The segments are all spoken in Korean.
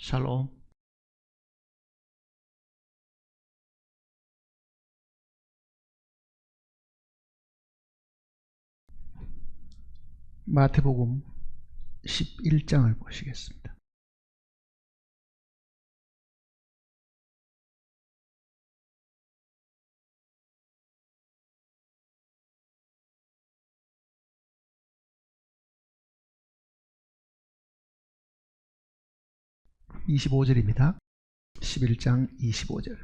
샬롬. 마태복음 11장을 보시겠습니다. (25절입니다) 11장 25절.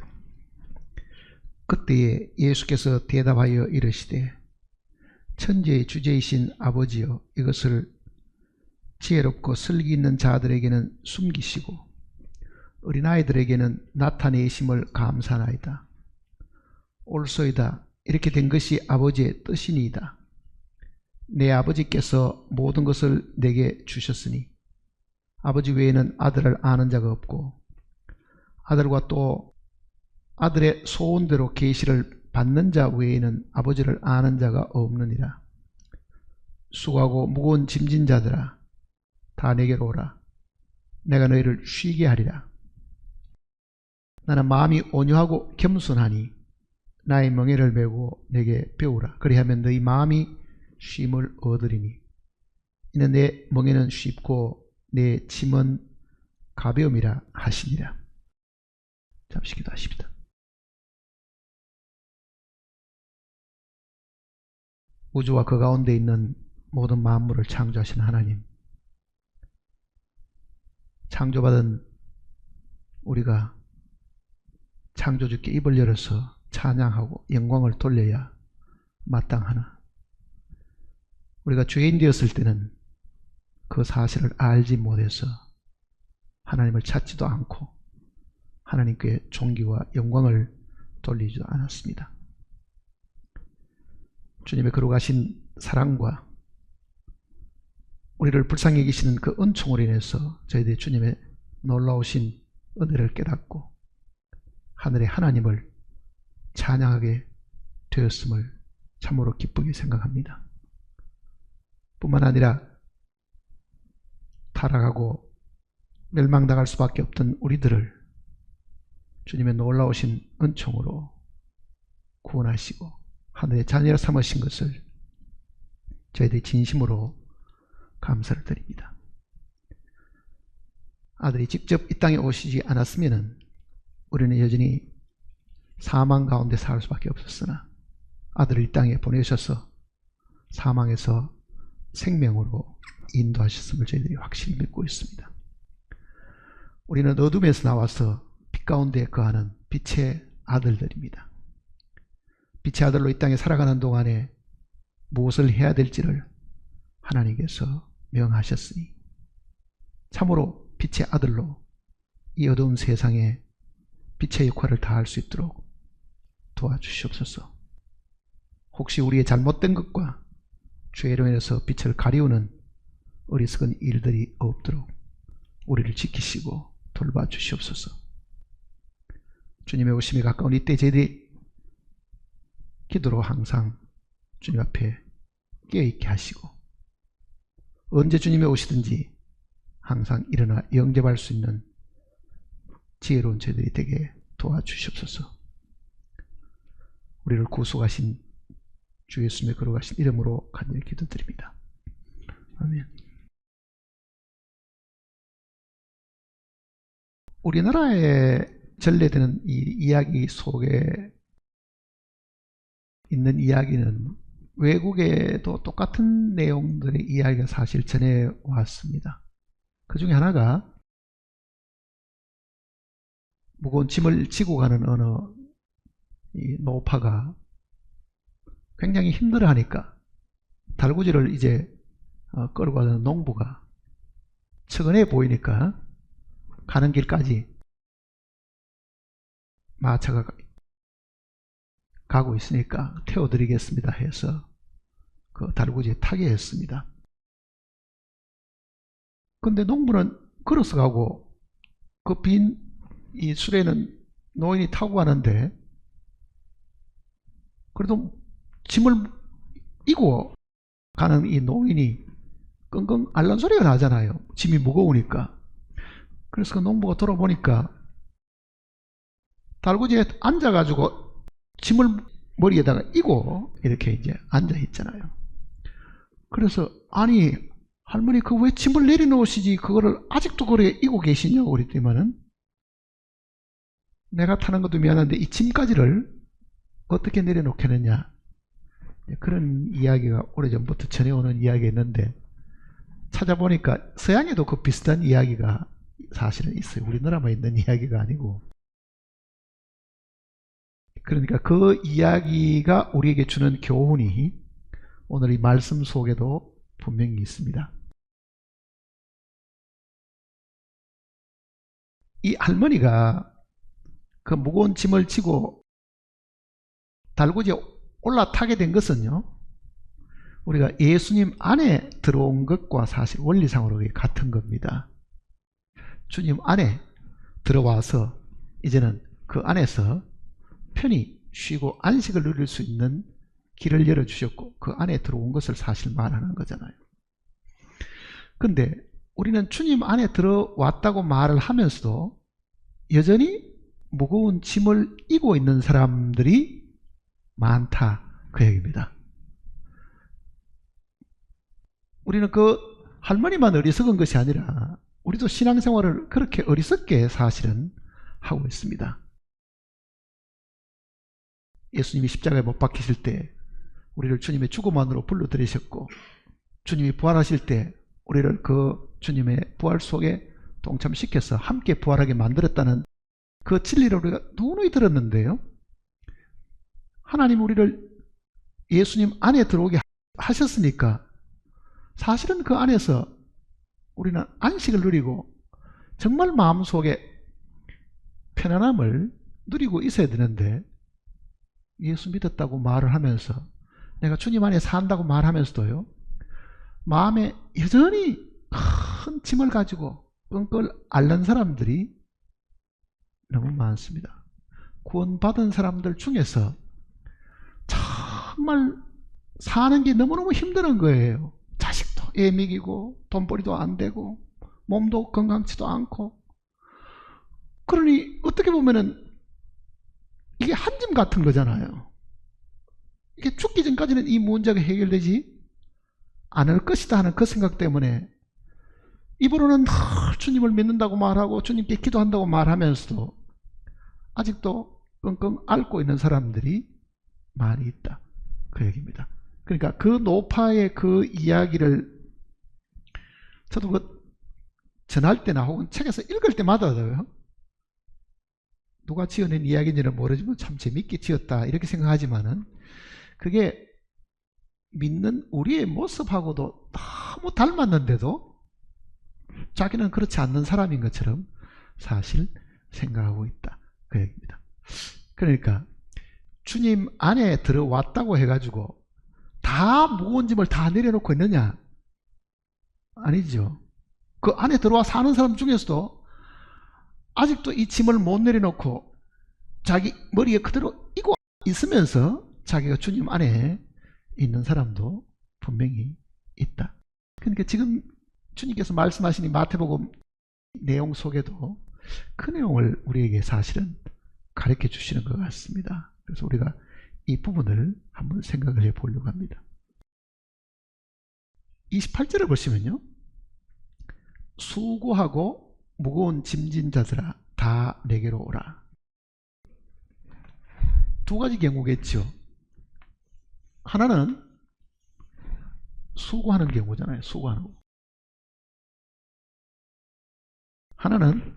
그때에 예수께서 대답하여 이르시되 천지의 주제이신 아버지여, 이것을 지혜롭고 슬기 있는 자들에게는 숨기시고 어린아이들에게는 나타내심을 감사하나이다. 옳소이다. 이렇게 된 것이 아버지의 뜻이니이다. 내 아버지께서 모든 것을 내게 주셨으니 아버지 외에는 아들을 아는 자가 없고 아들과 또 아들의 소원대로 계시를 받는 자 외에는 아버지를 아는 자가 없느니라. 수고하고 무거운 짐진 자들아, 다 내게로 오라. 내가 너희를 쉬게 하리라. 나는 마음이 온유하고 겸손하니 나의 멍에를 메고 내게 배우라. 그리하면 너희 마음이 쉼을 얻으리니 이는 내 멍에는 쉽고 내 짐은 가벼움이라 하시니라. 잠시 기도하십시다. 우주와 그 가운데 있는 모든 만물을 창조하신 하나님, 창조받은 우리가 창조주께 입을 열어서 찬양하고 영광을 돌려야 마땅하나, 우리가 죄인 되었을 때는 그 사실을 알지 못해서 하나님을 찾지도 않고 하나님께 존귀와 영광을 돌리지도 않았습니다. 주님의 거룩하신 사랑과 우리를 불쌍히 여기시는 그 은총으로 인해서 저희들이 주님의 놀라우신 은혜를 깨닫고 하늘의 하나님을 찬양하게 되었음을 참으로 기쁘게 생각합니다. 뿐만 아니라 타락하고 멸망당할 수밖에 없던 우리들을 주님의 놀라우신 은총으로 구원하시고 하늘의 자녀라 삼으신 것을 저희들이 진심으로 감사를 드립니다. 아들이 직접 이 땅에 오시지 않았으면 우리는 여전히 사망 가운데 살 수밖에 없었으나 아들을 이 땅에 보내셔서 사망에서 생명으로 인도하셨음을 저희들이 확실히 믿고 있습니다. 우리는 어둠에서 나와서 빛 가운데 거하는 빛의 아들들입니다. 빛의 아들로 이 땅에 살아가는 동안에 무엇을 해야 될지를 하나님께서 명하셨으니 참으로 빛의 아들로 이 어두운 세상에 빛의 역할을 다할 수 있도록 도와주시옵소서. 혹시 우리의 잘못된 것과 죄로 인해서 빛을 가리우는 어리석은 일들이 없도록 우리를 지키시고 돌봐주시옵소서. 주님의 오심이 가까운 이때 저희들이 기도로 항상 주님 앞에 깨어있게 하시고 언제 주님이 오시든지 항상 일어나 영접할 수 있는 지혜로운 저희들이 되게 도와주시옵소서. 우리를 구속하신 주 예수님의 거룩하신 이름으로 간절히 기도드립니다. 아멘. 우리나라에 전래되는 이 이야기 속에 있는 이야기는 외국에도 똑같은 내용들의 이야기가 사실 전해왔습니다. 그 중에 하나가 무거운 짐을 지고 가는 어느 이 노파가 굉장히 힘들어하니까 달구지를 이제 끌고 가는 농부가 측은해 보이니까 가는 길까지 마차가 가고 있으니까 태워드리겠습니다 해서 그 달구지에 타게 했습니다. 근데 농부는 걸어서 가고 그 빈 이 수레는 노인이 타고 가는데 그래도 짐을 이고 가는 이 노인이 끙끙 앓는 소리가 나잖아요. 짐이 무거우니까. 그래서 그 농부가 돌아보니까 달구지에 앉아가지고 짐을 머리에다가 이고 이렇게 이제 앉아 있잖아요. 그래서 아니 할머니 그 왜 짐을 내려놓으시지 그거를 아직도 그래 이고 계시냐고 그랬더니만은 내가 타는 것도 미안한데 이 짐까지를 어떻게 내려놓겠느냐, 그런 이야기가 오래전부터 전해오는 이야기였는데 찾아보니까 서양에도 그 비슷한 이야기가 사실은 있어요. 우리나라만 있는 이야기가 아니고. 그러니까 그 이야기가 우리에게 주는 교훈이 오늘 이 말씀 속에도 분명히 있습니다. 이 할머니가 그 무거운 짐을 지고 달구지에 올라타게 된 것은요, 우리가 예수님 안에 들어온 것과 사실 원리상으로 같은 겁니다. 주님 안에 들어와서 이제는 그 안에서 편히 쉬고 안식을 누릴 수 있는 길을 열어주셨고 그 안에 들어온 것을 사실 말하는 거잖아요. 근데 우리는 주님 안에 들어왔다고 말을 하면서도 여전히 무거운 짐을 이고 있는 사람들이 많다, 그 얘기입니다. 우리는 그 할머니만 어리석은 것이 아니라 우리도 신앙생활을 그렇게 어리석게 사실은 하고 있습니다. 예수님이 십자가에 못 박히실 때 우리를 주님의 죽음만으로 불러들이셨고 주님이 부활하실 때 우리를 그 주님의 부활 속에 동참시켜서 함께 부활하게 만들었다는 그 진리를 우리가 누누이 들었는데요, 하나님 우리를 예수님 안에 들어오게 하셨으니까 사실은 그 안에서 우리는 안식을 누리고 정말 마음속에 편안함을 누리고 있어야 되는데, 예수 믿었다고 말을 하면서 내가 주님 안에 산다고 말하면서도요, 마음에 여전히 큰 짐을 가지고 끙끙 앓는 사람들이 너무 많습니다. 구원받은 사람들 중에서 정말 사는 게 너무너무 힘든 거예요. 자식도 애 먹이고 돈벌이도 안 되고 몸도 건강치도 않고. 그러니 어떻게 보면은 이게 한 짐 같은 거잖아요. 이게 죽기 전까지는 이 문제가 해결되지 않을 것이다 하는 그 생각 때문에 입으로는 주님을 믿는다고 말하고 주님께 기도한다고 말하면서도 아직도 끙끙 앓고 있는 사람들이 많이 있다, 그 얘기입니다. 그러니까 그 노파의 그 이야기를 저도 그 전할 때나 혹은 책에서 읽을 때마다요, 누가 지어낸 이야기인지는 모르지만 참 재밌게 지었다 이렇게 생각하지만은 그게 믿는 우리의 모습하고도 너무 닮았는데도 자기는 그렇지 않는 사람인 것처럼 사실 생각하고 있다, 그 얘기입니다. 그러니까 주님 안에 들어왔다고 해가지고 다 무거운 짐을 다 내려놓고 있느냐? 아니죠. 그 안에 들어와 사는 사람 중에서도 아직도 이 짐을 못 내려놓고 자기 머리에 그대로 이고 있으면서 자기가 주님 안에 있는 사람도 분명히 있다. 그러니까 지금 주님께서 말씀하신 이 마태복음 내용 속에도 그 내용을 우리에게 사실은 가르쳐 주시는 것 같습니다. 그래서 우리가 이 부분을 한번 생각을 해 보려고 합니다. 28절을 보시면요, 수고하고 무거운 짐진 자들아 다 내게로 오라. 두 가지 경우겠죠. 하나는 수고하는 경우잖아요. 수고하는 거. 하나는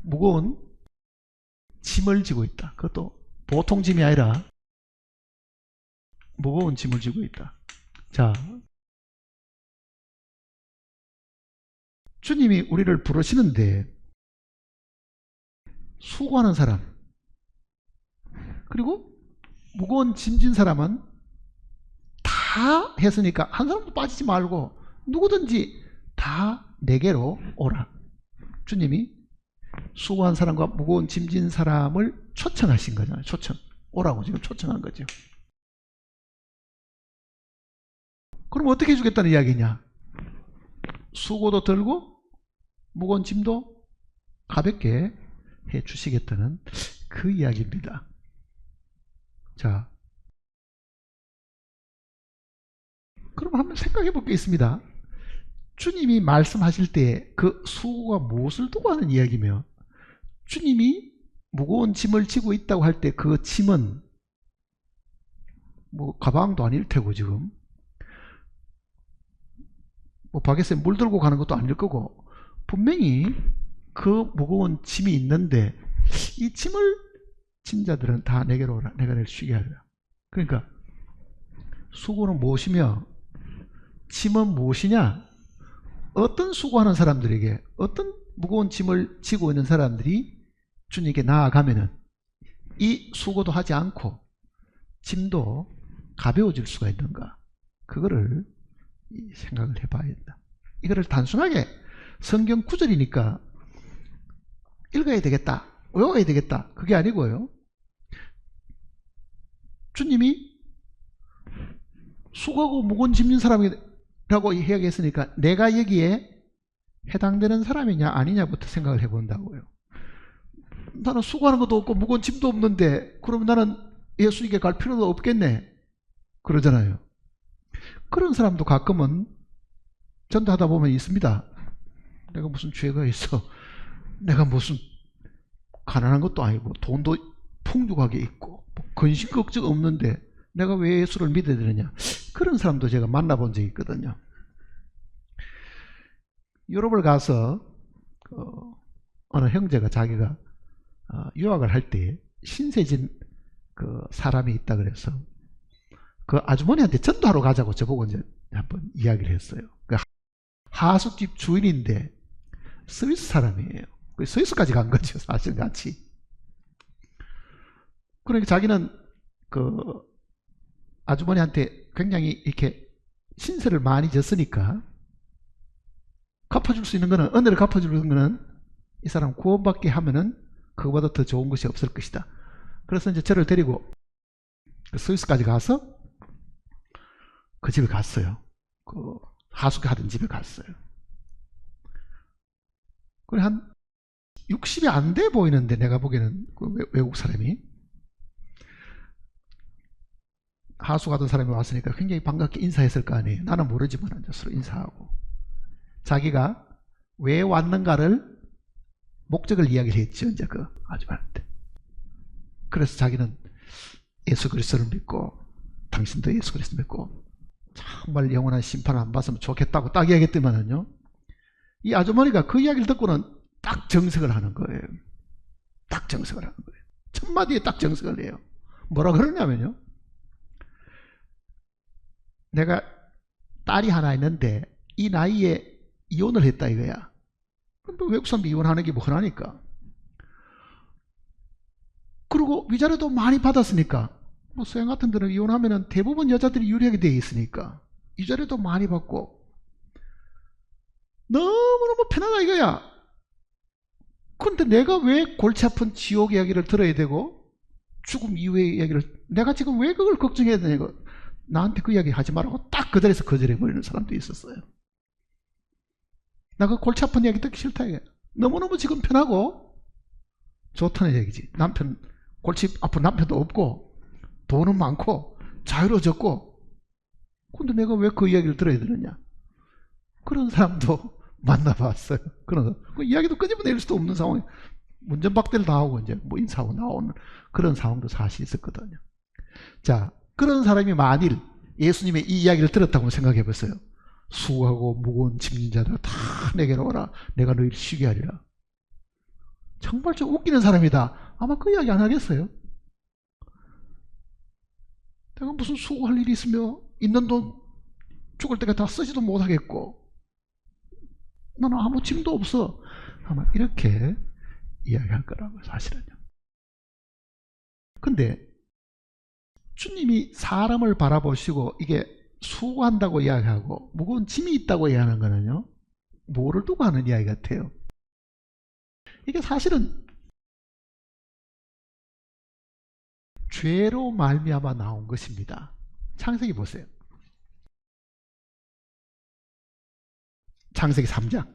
무거운 짐을 지고 있다. 그것도 보통 짐이 아니라 무거운 짐을 지고 있다. 자, 주님이 우리를 부르시는데 수고하는 사람 그리고 무거운 짐진 사람은 다 했으니까 한 사람도 빠지지 말고 누구든지 다 내게로 오라. 주님이 수고한 사람과 무거운 짐진 사람을 초청하신 거잖아요. 초청. 오라고 지금 초청한 거죠. 그럼 어떻게 해주겠다는 이야기냐? 수고도 덜고 무거운 짐도 가볍게 해 주시겠다는 그 이야기입니다. 자, 그럼 한번 생각해 볼 게 있습니다. 주님이 말씀하실 때 그 수고가 무엇을 두고 하는 이야기며, 주님이 무거운 짐을 지고 있다고 할 때 그 짐은 뭐 가방도 아닐 테고, 지금 뭐 바게트에 물 들고 가는 것도 아닐 거고, 분명히 그 무거운 짐이 있는데 이 짐을 진 자들은 다 내게로 오라, 내가 너를 쉬게 하리라. 그러니까 수고는 무엇이며 짐은 무엇이냐? 어떤 수고하는 사람들에게, 어떤 무거운 짐을 지고 있는 사람들이 주님께 나아가면은 이 수고도 하지 않고 짐도 가벼워질 수가 있는가? 그거를 생각을 해봐야 된다. 이거를 단순하게 성경 구절이니까 읽어야 되겠다, 외워야 되겠다, 그게 아니고요. 주님이 수고하고 무거운 짐진 사람이라고 이야기했으니까 내가 여기에 해당되는 사람이냐 아니냐부터 생각을 해본다고요. 나는 수고하는 것도 없고 무거운 짐도 없는데 그럼 나는 예수님께 갈 필요도 없겠네, 그러잖아요. 그런 사람도 가끔은 전도하다 보면 있습니다. 내가 무슨 죄가 있어, 내가 무슨 가난한 것도 아니고 돈도 풍족하게 있고 뭐 근심 걱정 없는데 내가 왜 예수를 믿어야 되느냐, 그런 사람도 제가 만나본 적이 있거든요. 유럽을 가서 어느 형제가 자기가 유학을 할 때 신세진 그 사람이 있다 그래서 그 아주머니한테 전도하러 가자고 저보고 이제 한번 이야기를 했어요. 그 하숙집 주인인데 스위스 사람이에요. 스위스까지 간 거죠, 사실 같이. 그러니까 자기는 그 아주머니한테 굉장히 이렇게 신세를 많이 졌으니까 갚아줄 수 있는 거는, 은혜를 갚아주는 거는 이 사람 구원받게 하면은 그거보다 더 좋은 것이 없을 것이다. 그래서 이제 저를 데리고 스위스까지 가서 그 집에 갔어요. 그 하숙하던 집에 갔어요. 그래 한 60이 안 돼 보이는데 내가 보기에는 그 외국 사람이, 하숙하던 사람이 왔으니까 굉장히 반갑게 인사했을 거 아니에요. 나는 모르지만 서로 인사하고 자기가 왜 왔는가를, 목적을 이야기를 했죠, 이제 그 아줌마한테. 그래서 자기는 예수 그리스도를 믿고 당신도 예수 그리스도 믿고 정말 영원한 심판을 안 받으면 좋겠다고 딱 이야기했더만은요, 이 아주머니가 그 이야기를 듣고는 딱 정색을 하는 거예요. 딱 정색을 하는 거예요. 첫 마디에 딱 정색을 해요. 뭐라 그러냐면요, 내가 딸이 하나 있는데 이 나이에 이혼을 했다 이거야. 근데 외국 사람도 이혼하는 게 뭐 흔하니까. 그리고 위자료도 많이 받았으니까, 뭐 서양 같은 데는 이혼하면은 대부분 여자들이 유리하게 되어 있으니까 위자료도 많이 받고 너무너무 편하다 이거야. 근데 내가 왜 골치 아픈 지옥 이야기를 들어야 되고 죽음 이후의 이야기를, 내가 지금 왜 그걸 걱정해야 되냐고, 나한테 그 이야기 하지 말라고 딱 그 자리에서 거절해버리는 사람도 있었어요. 나 그 골치 아픈 이야기 듣기 싫다 이게. 너무너무 지금 편하고 좋다는 얘기지. 남편, 골치 아픈 남편도 없고 돈은 많고 자유로워졌고, 근데 내가 왜 그 이야기를 들어야 되느냐, 그런 사람도 만나봤어요. 그런 그 이야기도 끄집어낼 수도 없는 상황에 문전박대를 당하고 이제 뭐 인사하고 나오는 그런 상황도 사실 있었거든요. 자, 그런 사람이 만일 예수님의 이 이야기를 들었다고 생각해 보세요. 수고하고 무거운 짐진 자들 다 내게로 오라, 내가 너희를 쉬게 하리라. 정말 좀 웃기는 사람이다. 아마 그 이야기 안 하겠어요? 내가 무슨 수고할 일이 있으며 있는 돈 죽을 때까지 다 쓰지도 못하겠고 나는 아무 짐도 없어, 아마 이렇게 이야기할 거라고요, 사실은요. 근데 주님이 사람을 바라보시고 이게 수고한다고 이야기하고 무거운 짐이 있다고 이야기하는 거는요, 뭐를 두고 하는 이야기 같아요? 이게 사실은 죄로 말미암아 나온 것입니다. 창세기 보세요. 창세기 3장.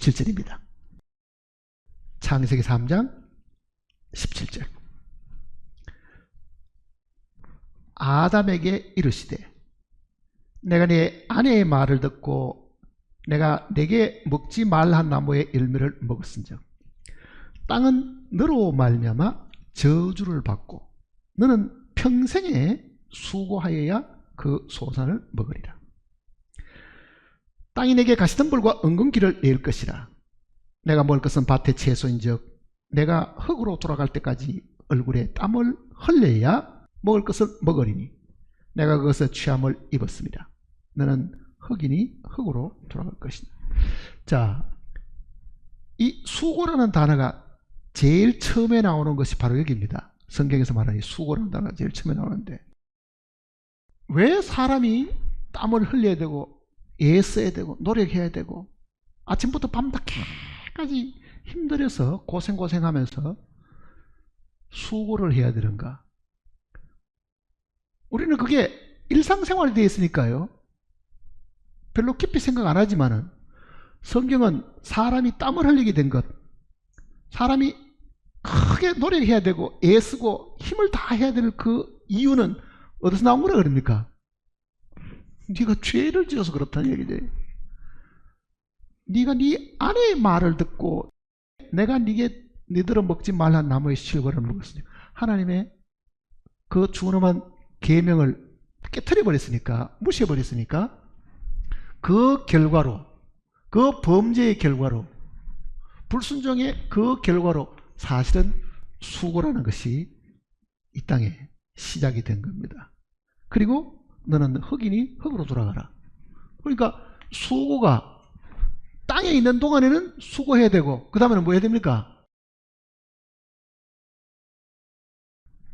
17절입니다. 창세기 3장 17절. 아담에게 이르시되 내가 네 아내의 말을 듣고 내가 내게 먹지 말한 나무의 열매를 먹었은즉 땅은 너로 말미암아 저주를 받고 너는 평생에 수고하여야 그 소산을 먹으리라. 땅이 내게 가시덤불과 은근기를 낼 것이라. 내가 먹을 것은 밭의 채소인즉 내가 흙으로 돌아갈 때까지 얼굴에 땀을 흘려야 먹을 것을 먹으리니 내가 그것을 취함을 입었습니다. 너는 흙이니 흙으로 돌아갈 것이다. 자, 이 수고라는 단어가 제일 처음에 나오는 것이 바로 여기입니다. 성경에서 말하는 이 수고라는 단어가 제일 처음에 나오는데 왜 사람이 땀을 흘려야 되고 애써야 되고 노력해야 되고 아침부터 밤늦게까지 힘들어서 고생하면서 수고를 해야 되는가? 우리는 그게 일상생활이 되어 있으니까요. 별로 깊이 생각 안 하지만은 성경은 사람이 땀을 흘리게 된 것, 사람이 크게 노력해야 되고 애쓰고 힘을 다해야 될 그 이유는 어디서 나온 거라 그럽니까? 네가 죄를 지어서 그렇다는 얘기지. 네가 네 아내의 말을 듣고 내가 너희들은 먹지 말란 나무의 실과를 먹었으니 하나님의 그 준엄한 계명을 깨트려 버렸으니까, 무시해 버렸으니까 그 결과로, 그 범죄의 결과로, 불순종의 그 결과로 사실은 수고라는 것이 이 땅에 시작이 된 겁니다. 그리고 너는 흙이니 흙으로 돌아가라. 그러니까 수고가 땅에 있는 동안에는 수고해야 되고 그 다음에는 뭐 해야 됩니까?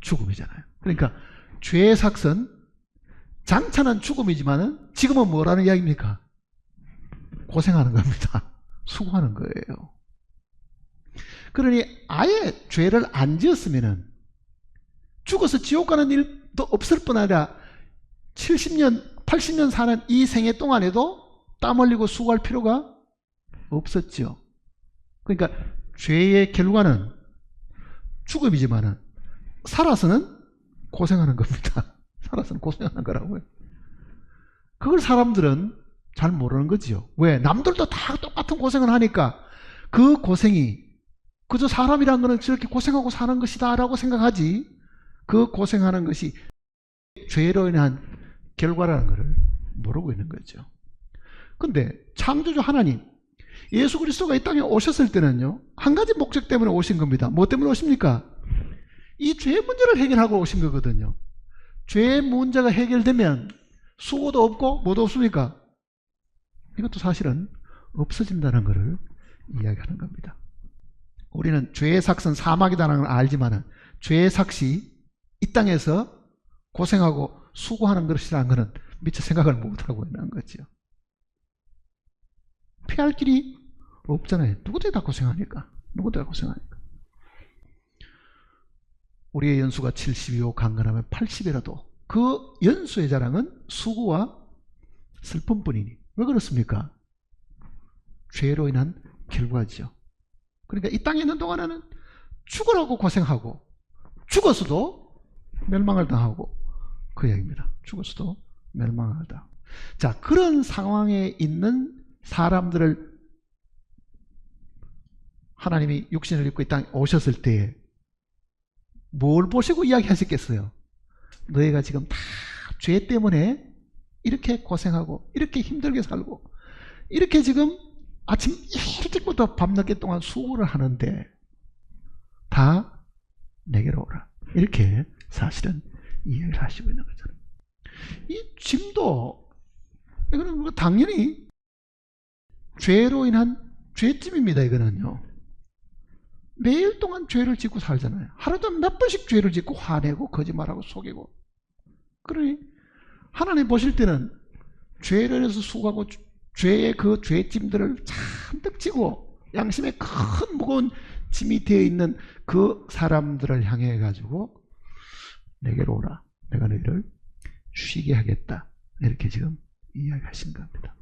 죽음이잖아요. 그러니까 죄의 삭은 장차는 죽음이지만은 지금은 뭐라는 이야기입니까? 고생하는 겁니다. 수고하는 거예요. 그러니 아예 죄를 안 지었으면은 죽어서 지옥 가는 일도 없을 뿐 아니라 70년, 80년 사는 이 생애 동안에도 땀 흘리고 수고할 필요가 없었죠. 그러니까 죄의 결과는 죽음이지만은 살아서는 고생하는 겁니다. 살아서는 고생하는 거라고요. 그걸 사람들은 잘 모르는 거지요. 왜? 남들도 다 똑같은 고생을 하니까 그 고생이 그저 사람이란 거는 저렇게 고생하고 사는 것이다 라고 생각하지, 그 고생하는 것이 죄로 인한 결과라는 것을 모르고 있는 거죠. 근데 창조주 하나님, 예수 그리스도가 이 땅에 오셨을 때는요, 한 가지 목적 때문에 오신 겁니다. 뭐 때문에 오십니까? 이 죄 문제를 해결하고 오신 거거든요. 죄 문제가 해결되면 수고도 없고 뭐도 없습니까? 이것도 사실은 없어진다는 것을 이야기하는 겁니다. 우리는 죄의 삭은 사막이라는 걸 알지만 죄의 삭이 이 땅에서 고생하고 수고하는 것이라는 것은 미처 생각을 못하고 있는 거죠. 피할 길이 없잖아요. 누구들이 다 고생하니까. 누구들이 다 고생하니까. 우리의 연수가 70이고 강건하면 80이라도 그 연수의 자랑은 수고와 슬픔뿐이니. 왜 그렇습니까? 죄로 인한 결과죠. 그러니까 이 땅에 있는 동안에는 죽으라고 고생하고 죽어서도 멸망을 당하고 그 이야기입니다. 죽어서도 멸망을 당하고. 자, 그런 상황에 있는 사람들을 하나님이 육신을 입고 이 땅에 오셨을 때에 뭘 보시고 이야기하셨겠어요? 너희가 지금 다 죄 때문에 이렇게 고생하고 이렇게 힘들게 살고 이렇게 지금 아침 일찍부터 밤늦게 동안 수고를 하는데 다 내게로 오라. 이렇게 사실은 이야기를 하시고 있는 거잖아요. 이 짐도 이거는 당연히 죄로 인한 죄짐입니다. 이거는요. 매일 동안 죄를 짓고 살잖아요. 하루도 몇 번씩 죄를 짓고 화내고 거짓말하고 속이고. 그러니 하나님 보실 때는 죄를 인해서 수고하고 죄의 그 죄짐들을 잔뜩 지고 양심에 큰 무거운 짐이 되어 있는 그 사람들을 향해 가지고 내게로 오라. 내가 너희를 쉬게 하겠다. 이렇게 지금 이야기하신 겁니다.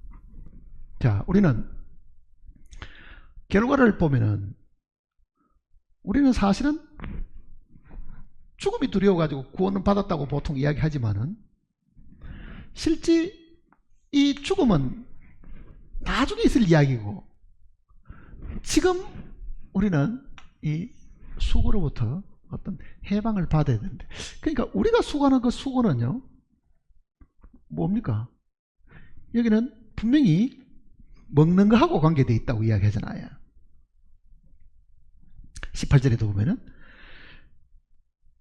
자, 우리는 결과를 보면은 우리는 사실은 죽음이 두려워가지고 구원을 받았다고 보통 이야기하지만은 실제 이 죽음은 나중에 있을 이야기고 지금 우리는 이 수고로부터 어떤 해방을 받아야 되는데, 그러니까 우리가 수고하는 그 수고는요 뭡니까? 여기는 분명히 먹는 거하고 관계되어 있다고 이야기하잖아요. 18절에도 보면은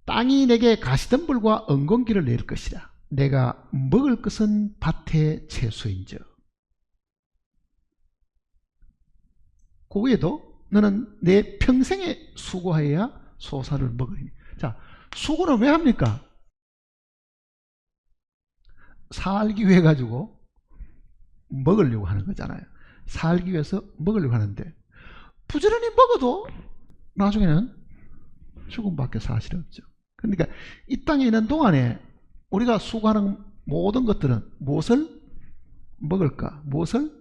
땅이 내게 가시덤불과 엉겅퀴를 낼 것이라. 내가 먹을 것은 밭의 채소인즉. 그 위에도 너는 내 평생에 수고하여야 소사를 먹으리니. 자, 수고는 왜 합니까? 살기 위해 가지고 먹으려고 하는 거잖아요. 살기 위해서 먹으려고 하는데 부지런히 먹어도 나중에는 죽음밖에 사실 없죠. 그러니까 이 땅에 있는 동안에 우리가 수고하는 모든 것들은 무엇을 먹을까, 무엇을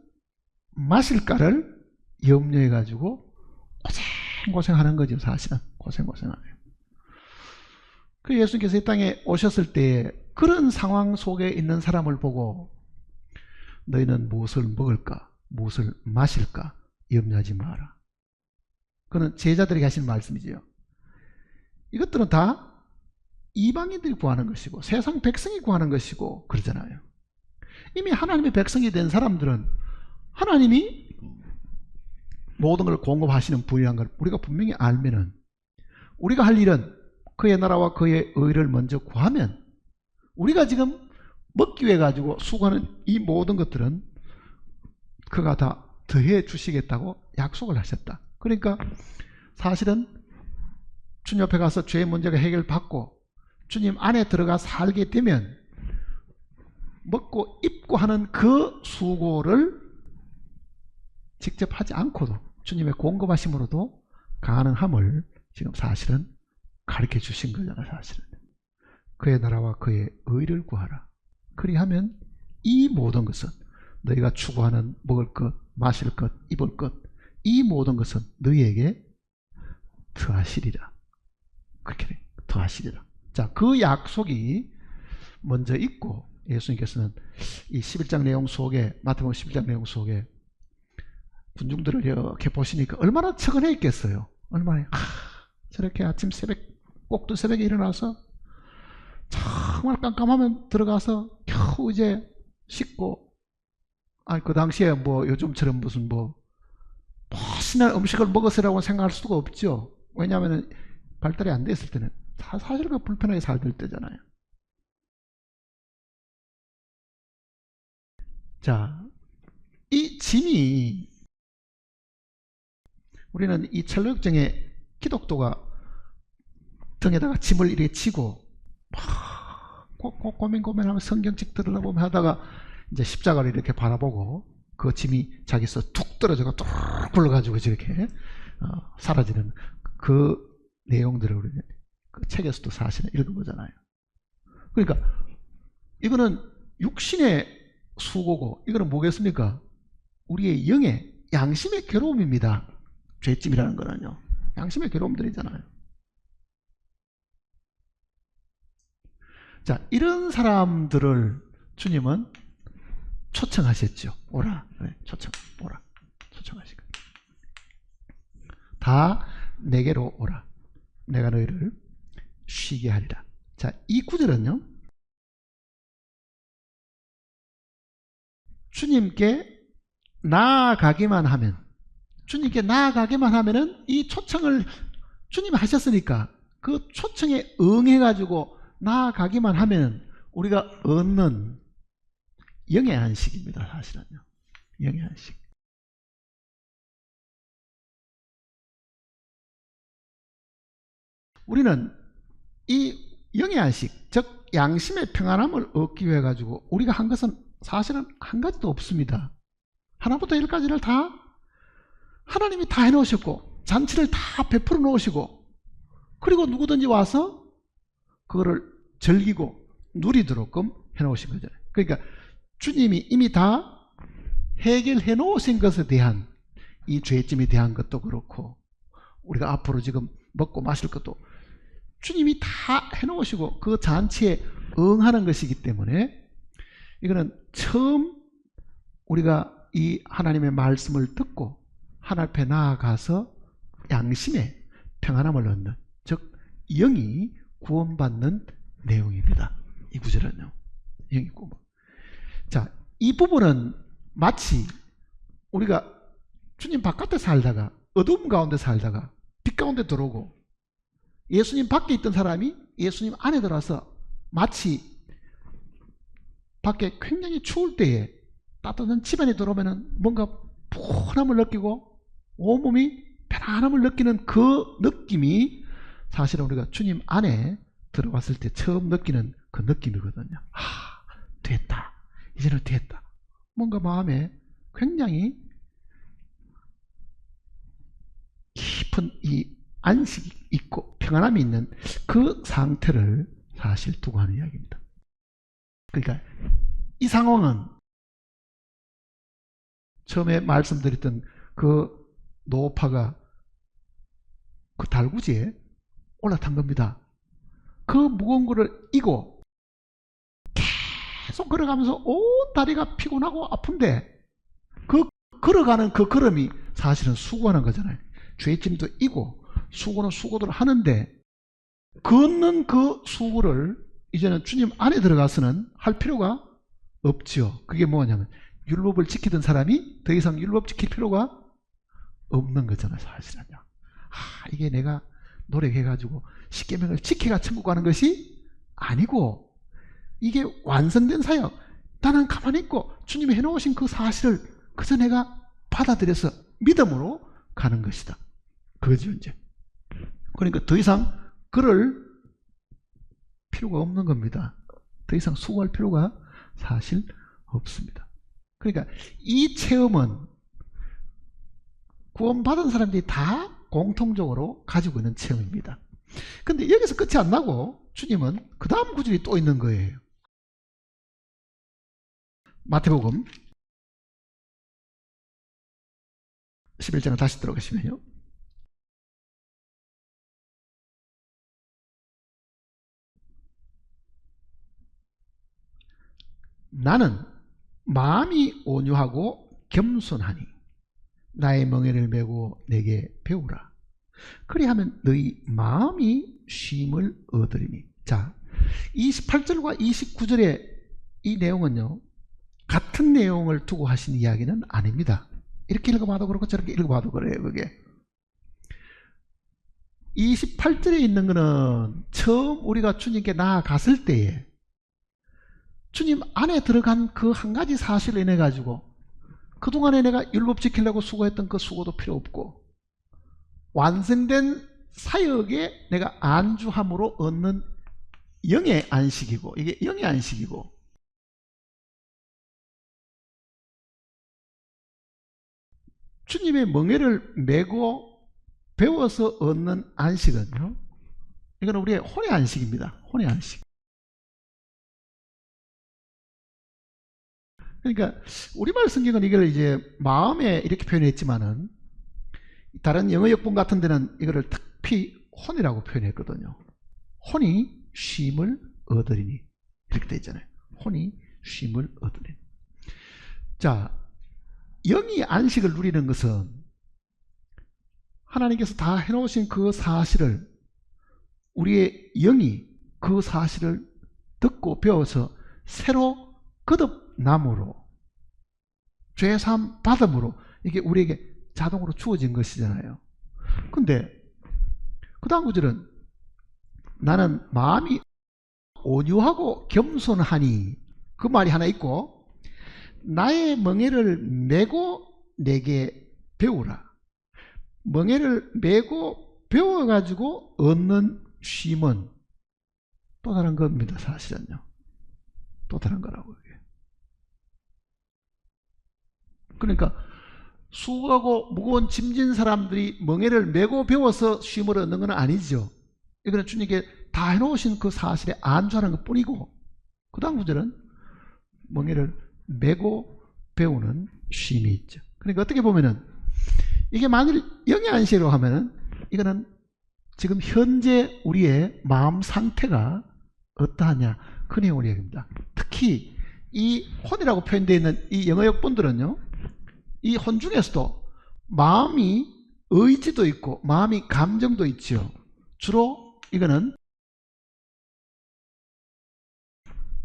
마실까를 염려해 가지고 고생하는 거죠. 사실은 고생하네요. 그 예수님께서 이 땅에 오셨을 때 그런 상황 속에 있는 사람을 보고 너희는 무엇을 먹을까, 무엇을 마실까 염려하지 마라. 그는 제자들에게 하신 말씀이지요. 이것들은 다 이방인들이 구하는 것이고 세상 백성이 구하는 것이고 그러잖아요. 이미 하나님의 백성이 된 사람들은 하나님이 모든 걸 공급하시는 분이라는 걸 우리가 분명히 알면은 우리가 할 일은 그의 나라와 그의 의를 먼저 구하면 우리가 지금 먹기 위해 가지고 수고하는 이 모든 것들은 그가 다 더해 주시겠다고 약속을 하셨다. 그러니까 사실은 주님 옆에 가서 죄의 문제가 해결받고 주님 안에 들어가 살게 되면 먹고 입고 하는 그 수고를 직접 하지 않고도 주님의 공급하심으로도 가능함을 지금 사실은 가르쳐 주신 거잖아요. 사실은 그의 나라와 그의 의를 구하라. 그리하면 이 모든 것은 너희가 추구하는 먹을 것, 마실 것, 입을 것, 이 모든 것은 너희에게 더하시리라. 그렇게 더하시리라. 자, 그 약속이 먼저 있고 예수님께서는 이 11장 내용 속에, 마태복음 11장 내용 속에 군중들을 이렇게 보시니까 얼마나 측은해 있겠어요. 얼마나 저렇게 아침 꼭두 새벽에 일어나서 정말 깜깜하면 들어가서 겨우 이제 씻고, 아니 그 당시에 뭐 요즘처럼 무슨 뭐 멋있는 음식을 먹었으라고 생각할 수가 없죠. 왜냐하면 발달이 안 됐을 때는 사실 그 불편하게 살들 때잖아요. 자, 이 짐이 우리는 이 철로역정에 기독도가 등에다가 짐을 이렇게 치고 고민하면 성경책 들으려고 하다가 이제 십자가를 이렇게 바라보고 그 짐이 자기서 툭 떨어져가 뚝 굴러가지고 저렇게 사라지는 그 내용들을 우리는 그 책에서도 사실은 읽어보잖아요. 그러니까 이거는 육신의 수고고 이거는 뭐겠습니까? 우리의 영의 양심의 괴로움입니다. 죄짐이라는 거는요. 양심의 괴로움들이잖아요. 자, 이런 사람들을 주님은 초청하셨죠. 오라. 네, 오라. 초청하시고. 다 내게로 오라. 내가 너희를 쉬게 하리라. 자, 이 구절은요. 주님께 나아가기만 하면, 주님께 나아가기만 하면은 이 초청을 주님이 하셨으니까 그 초청에 응해가지고 나아가기만 하면 우리가 얻는 영의 안식입니다. 사실은요. 영의 안식. 우리는 이 영의 안식, 즉 양심의 평안함을 얻기 위해 가지고 우리가 한 것은 사실은 한 가지도 없습니다. 하나부터 열까지를 다 하나님이 다 해놓으셨고 잔치를 다 베풀어 놓으시고 그리고 누구든지 와서 그거를 즐기고 누리도록끔 해놓으신 거잖아요. 그러니까 주님이 이미 다 해결해 놓으신 것에 대한 이 죄짐에 대한 것도 그렇고 우리가 앞으로 지금 먹고 마실 것도 주님이 다 해놓으시고 그 잔치에 응하는 것이기 때문에 이거는 처음 우리가 이 하나님의 말씀을 듣고 하나님 앞에 나아가서 양심의 평안함을 얻는, 즉 영이 구원받는 내용입니다. 이 구절은요. 영이 구원. 자, 이 부분은 마치 우리가 주님 바깥에 살다가 어두움 가운데 살다가 빛 가운데 들어오고 예수님 밖에 있던 사람이 예수님 안에 들어와서 마치 밖에 굉장히 추울 때에 따뜻한 집 안에 들어오면 뭔가 푸근함을 느끼고 온몸이 편안함을 느끼는 그 느낌이 사실은 우리가 주님 안에 들어왔을 때 처음 느끼는 그 느낌이거든요. 아, 됐다. 이제는 됐다. 뭔가 마음에 굉장히 깊은 이 안식이 있고 평안함이 있는 그 상태를 사실 두고 하는 이야기입니다. 그러니까 이 상황은 처음에 말씀드렸던 그 노파가 그 달구지에 올라탄 겁니다. 그 무거운 거를 이고 계속 걸어가면서 온 다리가 피곤하고 아픈데 그 걸어가는 그 걸음이 사실은 수고하는 거잖아요. 죄짐도 이고 수고는 수고를 하는데 걷는 그 수고를 이제는 주님 안에 들어가서는 할 필요가 없죠. 그게 뭐냐면 율법을 지키던 사람이 더 이상 율법 지킬 필요가 없는 거잖아요. 사실은요. 이게 내가 노력해가지고 십계명을 지켜가 천국 가는 것이 아니고 이게 완성된 사역, 나는 가만히 있고 주님이 해놓으신 그 사실을 그저 내가 받아들여서 믿음으로 가는 것이다. 그거죠 이제. 그러니까 더 이상 그럴 필요가 없는 겁니다. 더 이상 수고할 필요가 사실 없습니다. 그러니까 이 체험은 구원받은 사람들이 다 공통적으로 가지고 있는 체험입니다. 근데 여기서 끝이 안 나고 주님은 그 다음 구절이 또 있는 거예요. 마태복음 11장을 다시 들어가시면요. 나는 마음이 온유하고 겸손하니 나의 멍에를 메고 내게 배우라. 그리하면 너희 마음이 쉼을 얻으리니. 자, 28절과 29절의 이 내용은요, 같은 내용을 두고 하신 이야기는 아닙니다. 이렇게 읽어봐도 그렇고 저렇게 읽어봐도 그래요. 그게 28절에 있는 거는 처음 우리가 주님께 나아갔을 때에 주님 안에 들어간 그 한 가지 사실을 인해 가지고 그동안에 내가 율법 지키려고 수고했던 그 수고도 필요 없고 완성된 사역에 내가 안주함으로 얻는 영의 안식이고, 이게 영의 안식이고, 주님의 멍에를 메고 배워서 얻는 안식은요, 이건 우리의 혼의 안식입니다. 혼의 안식. 그러니까 우리말 성경은 이걸 이제 마음에 이렇게 표현했지만은 다른 영어 역본 같은 데는 이거를 특히 혼이라고 표현했거든요. 혼이 쉼을 얻으리니 이렇게 돼 있잖아요. 혼이 쉼을 얻으리니. 자, 영이 안식을 누리는 것은 하나님께서 다 해놓으신 그 사실을 우리의 영이 그 사실을 듣고 배워서 새로 거듭남으로 죄사함 받음으로 이게 우리에게 자동으로 주어진 것이잖아요. 근데 그 다음 구절은 나는 마음이 온유하고 겸손하니, 그 말이 하나 있고 나의 멍에를 메고 내게 배우라. 멍에를 메고 배워가지고 얻는 쉼은 또 다른 겁니다. 사실은요. 또 다른 거라고. 그러니까 수고하고 무거운 짐진 사람들이 멍에를 메고 배워서 쉼을 얻는 건 아니죠. 이거는 주님께 다 해놓으신 그 사실에 안주하는 것 뿐이고, 그 다음 구절은 멍에를 메고 배우는 쉼이 있죠. 그러니까 어떻게 보면은 이게 만일 영의 안식이라고 하면은 이거는 지금 현재 우리의 마음 상태가 어떠하냐, 그 내용을 얘기합니다. 특히 이 혼이라고 표현되어 있는 이 영어 역본들은요, 이 혼 중에서도 마음이 의지도 있고 마음이 감정도 있죠. 주로 이거는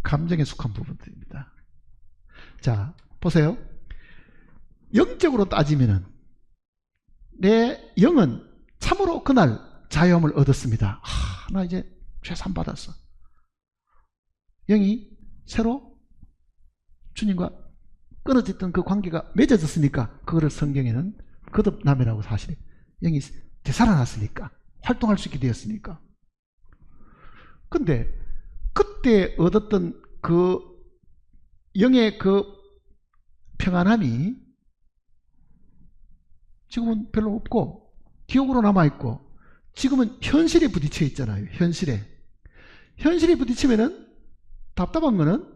감정에 속한 부분들입니다. 자, 보세요. 영적으로 따지면은 내 영은 참으로 그날 자유함을 얻었습니다. 나 이제 죄산 받았어. 영이 새로 주님과 끊어졌던 그 관계가 맺어졌으니까 그거를 성경에는 거듭남이라고, 사실 영이 되살아났으니까, 활동할 수 있게 되었으니까. 근데 그때 얻었던 그 영의 그 평안함이 지금은 별로 없고 기억으로 남아있고, 지금은 현실에 부딪혀 있잖아요. 현실에 부딪히면은 답답한 거는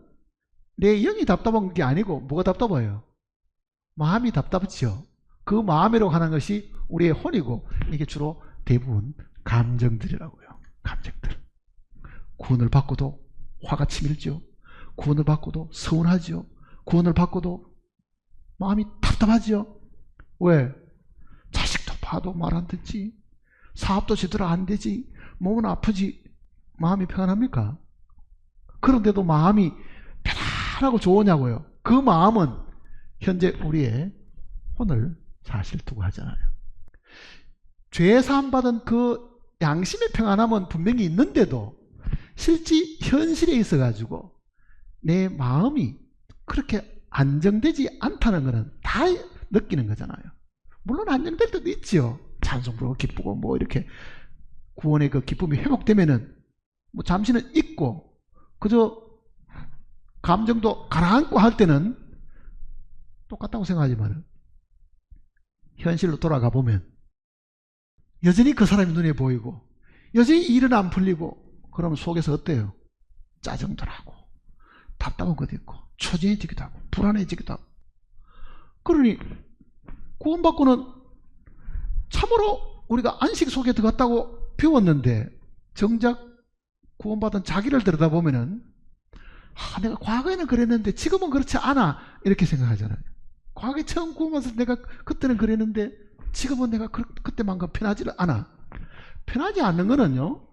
내 영이 답답한 게 아니고 뭐가 답답해요? 마음이 답답하죠. 그 마음이라고 하는 것이 우리의 혼이고, 이게 주로 대부분 감정들이라고요. 감정들. 구원을 받고도 화가 치밀죠. 구원을 받고도 서운하죠. 구원을 받고도 마음이 답답하죠. 왜? 자식도 봐도 말 안 듣지, 사업도 제대로 안 되지, 몸은 아프지, 마음이 평안합니까? 그런데도 마음이 편안하고 좋으냐고요. 그 마음은 현재 우리의 혼을 사실 두고 하잖아요. 죄 사함 받은 그 양심의 평안함은 분명히 있는데도 실제 현실에 있어 가지고 내 마음이 그렇게 안정되지 않다는 것은 다 느끼는 거잖아요. 물론 안정될 때도 있죠. 찬송 부르고 기쁘고 뭐 이렇게 구원의 그 기쁨이 회복되면은 뭐 잠시는 있고, 그저 감정도 가라앉고 할 때는 똑같다고 생각하지만 현실로 돌아가 보면 여전히 그 사람이 눈에 보이고 여전히 일은 안 풀리고, 그러면 속에서 어때요? 짜증도 나고 답답한 것도 있고 초조해지기도 하고 불안해지기도 하고. 그러니 구원받고는 참으로 우리가 안식 속에 들어갔다고 배웠는데, 정작 구원받은 자기를 들여다보면은 내가 과거에는 그랬는데 지금은 그렇지 않아, 이렇게 생각하잖아요. 과거에 처음 구원받았을 때 내가 그때는 그랬는데 지금은 내가 그때만큼 편하지를 않아. 편하지 않는 거는요,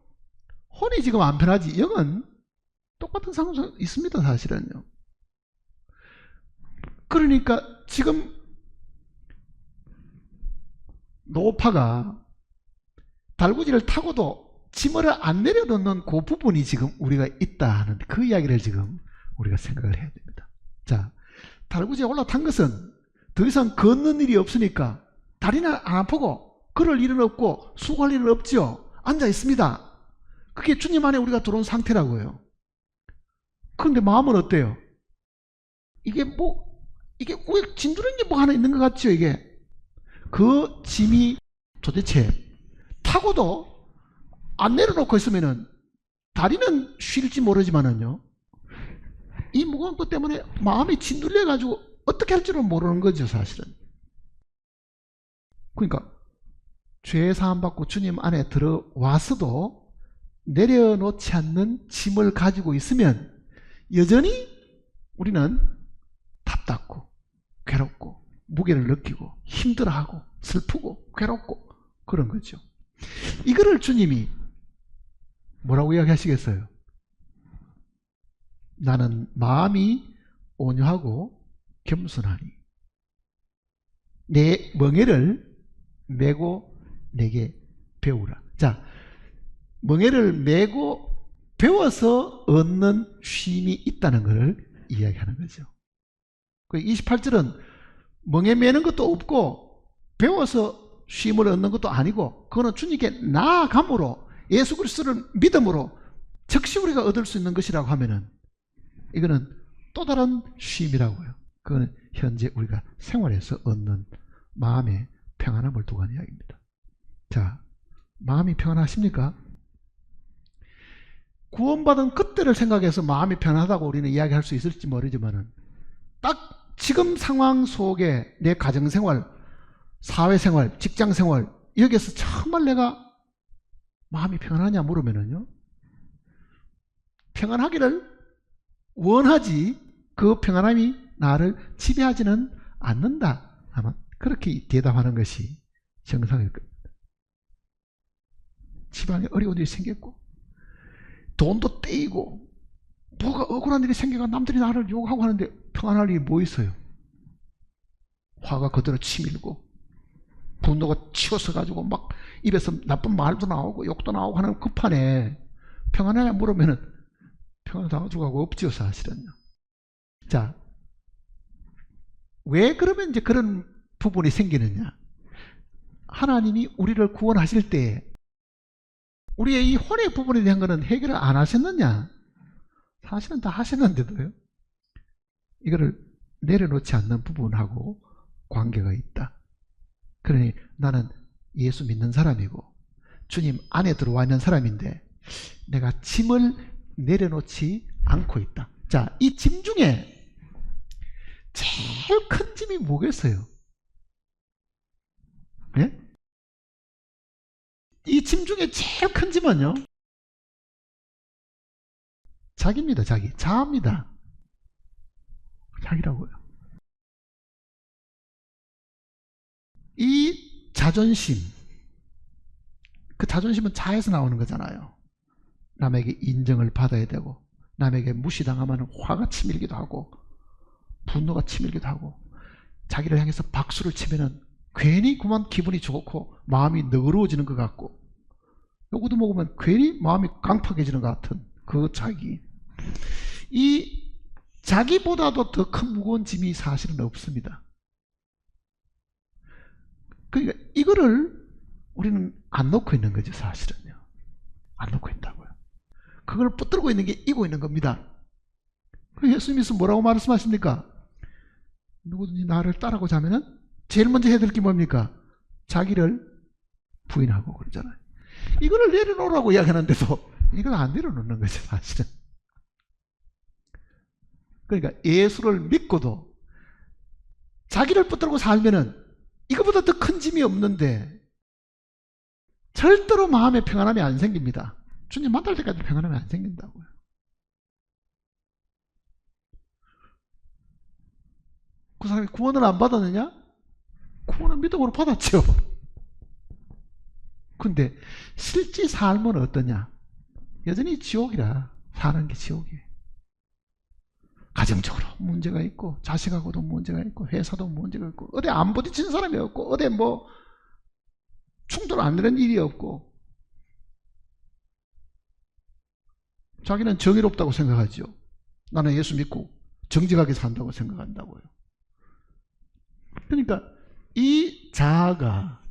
혼이 지금 안 편하지 영은 똑같은 상황이 있습니다, 사실은요. 그러니까 지금 노파가 달구지를 타고도 짐을 안 내려놓는 그 부분이 지금 우리가 있다 하는 그 이야기를 지금 우리가 생각을 해야 됩니다. 자, 달구지에 올라탄 것은 더 이상 걷는 일이 없으니까 다리는 안 아프고 걸을 일은 없고 수고할 일은 없죠. 앉아 있습니다. 그게 주님 안에 우리가 들어온 상태라고요. 그런데 마음은 어때요? 이게 왜 진두른 게 뭐 하나 있는 것 같죠, 이게? 그 짐이 도대체 타고도 안 내려놓고 있으면은 다리는 쉴지 모르지만은요, 이 무거운 것 때문에 마음이 짓눌려 가지고 어떻게 할 줄은 모르는 거죠, 사실은. 그러니까 죄 사함 받고 주님 안에 들어와서도 내려놓지 않는 짐을 가지고 있으면 여전히 우리는 답답고 괴롭고 무게를 느끼고 힘들어하고 슬프고 괴롭고 그런 거죠. 이거를 주님이 뭐라고 이야기하시겠어요? 나는 마음이 온유하고 겸손하니 내 멍에를 메고 내게 배우라. 자, 멍에를 메고 배워서 얻는 쉼이 있다는 것을 이야기하는 거죠. 28절은 멍에 메는 것도 없고 배워서 쉼을 얻는 것도 아니고, 그거는 주님께 나아감으로 예수 그리스도를 믿음으로 즉시 우리가 얻을 수 있는 것이라고 하면은 이거는 또 다른 쉼이라고요. 그거는 현재 우리가 생활에서 얻는 마음의 평안함을 두고 하는 이야기입니다. 자, 마음이 평안하십니까? 구원받은 그때를 생각해서 마음이 편하다고 우리는 이야기할 수 있을지 모르지만은 딱 지금 상황 속에 내 가정생활 사회생활, 직장생활, 여기에서 정말 내가 마음이 평안하냐 물으면은요, 평안하기를 원하지 그 평안함이 나를 지배하지는 않는다. 아마 그렇게 대답하는 것이 정상일 겁니다. 집안에 어려운 일이 생겼고 돈도 떼이고 뭐가 억울한 일이 생겨가 남들이 나를 욕하고 하는데 평안할 일이 뭐 있어요? 화가 그대로 치밀고 분노가 치솟아가지고 막 입에서 나쁜 말도 나오고 욕도 나오고 하는 급판에 평안하냐 물으면은 평안하다고 없지요, 사실은요. 자, 왜 그러면 이제 그런 부분이 생기느냐? 하나님이 우리를 구원하실 때 우리의 이 혼의 부분에 대한 것은 해결을 안 하셨느냐? 사실은 다 하셨는데도요, 이거를 내려놓지 않는 부분하고 관계가 있다. 그러니 나는 예수 믿는 사람이고 주님 안에 들어와 있는 사람인데 내가 짐을 내려놓지 않고 있다. 자, 이 짐 중에 제일 큰 짐이 뭐겠어요? 예? 이 짐 중에 제일 큰 짐은요, 자기입니다. 자아입니다. 자기라고요. 이 자존심, 그 자존심은 자에서 나오는 거잖아요. 남에게 인정을 받아야 되고 남에게 무시당하면 화가 치밀기도 하고 분노가 치밀기도 하고 자기를 향해서 박수를 치면은 괜히 그만 기분이 좋고 마음이 너그러워지는 것 같고 요거도 먹으면 괜히 마음이 강팍해지는 것 같은 그 자기, 이 자기보다도 더 큰 무거운 짐이 사실은 없습니다. 그러니까 이거를 우리는 안 놓고 있는 거죠, 사실은요. 안 놓고 있다고요. 그걸 붙들고 있는 게 이고 있는 겁니다. 예수님께서 뭐라고 말씀하십니까? 누구든지 나를 따라고자 하면은 제일 먼저 해야 될 게 뭡니까? 자기를 부인하고 그러잖아요. 이거를 내려놓으라고 이야기하는데도 이걸 안 내려놓는 거죠, 사실은. 그러니까 예수를 믿고도 자기를 붙들고 살면은 이거보다 더 큰 짐이 없는데 절대로 마음에 평안함이 안 생깁니다. 주님 만날 때까지 평안함이 안 생긴다고요. 그 사람이 구원을 안 받았느냐? 구원은 믿음으로 받았죠. 근데 실제 삶은 어떠냐? 여전히 지옥이라. 사는 게 지옥이에요. 가정적으로 문제가 있고 자식하고도 문제가 있고 회사도 문제가 있고 어디 안 부딪힌 사람이 없고 어디 뭐 충돌 안 되는 일이 없고 자기는 정의롭다고 생각하죠. 나는 예수 믿고 정직하게 산다고 생각한다고요. 그러니까 이 자아가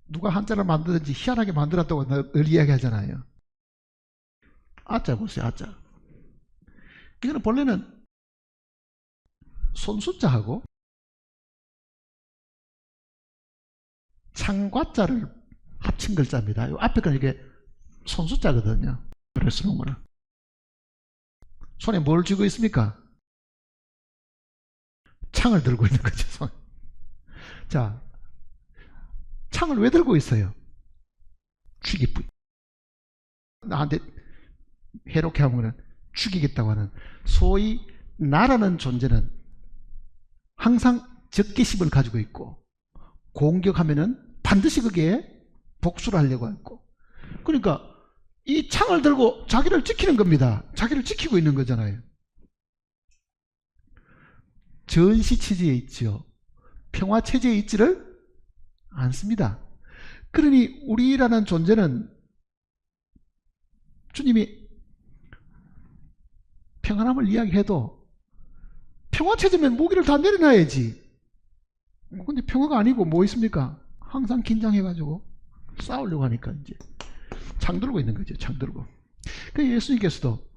누가 한자를 만들든지 희한하게 만들었다고 늘 이야기하잖아요. 아자 보세요, 아자. 이거는 본래는 손숫자하고 창과자를 합친 글자입니다. 이 앞에 건 이게 손숫자거든요. 그래서 보면은 손에 뭘 쥐고 있습니까? 창을 들고 있는 거죠, 손. 자, 창을 왜 들고 있어요? 죽이뿌. 나한테 해롭게 하면은 죽이겠다고 하는, 소위 나라는 존재는 항상 적개심을 가지고 있고 공격하면은 반드시 그게 복수를 하려고 했고, 그러니까 이 창을 들고 자기를 지키는 겁니다. 자기를 지키고 있는 거잖아요. 전시 체제에 있죠. 평화 체제에 있지를 않습니다. 그러니 우리라는 존재는 주님이 평안함을 이야기해도 평화 체제면 무기를 다 내려놔야지. 근데 평화가 아니고 뭐 있습니까? 항상 긴장해가지고 싸우려고 하니까 이제 창 들고 있는 거죠. 창 들고. 그래서 예수님께서도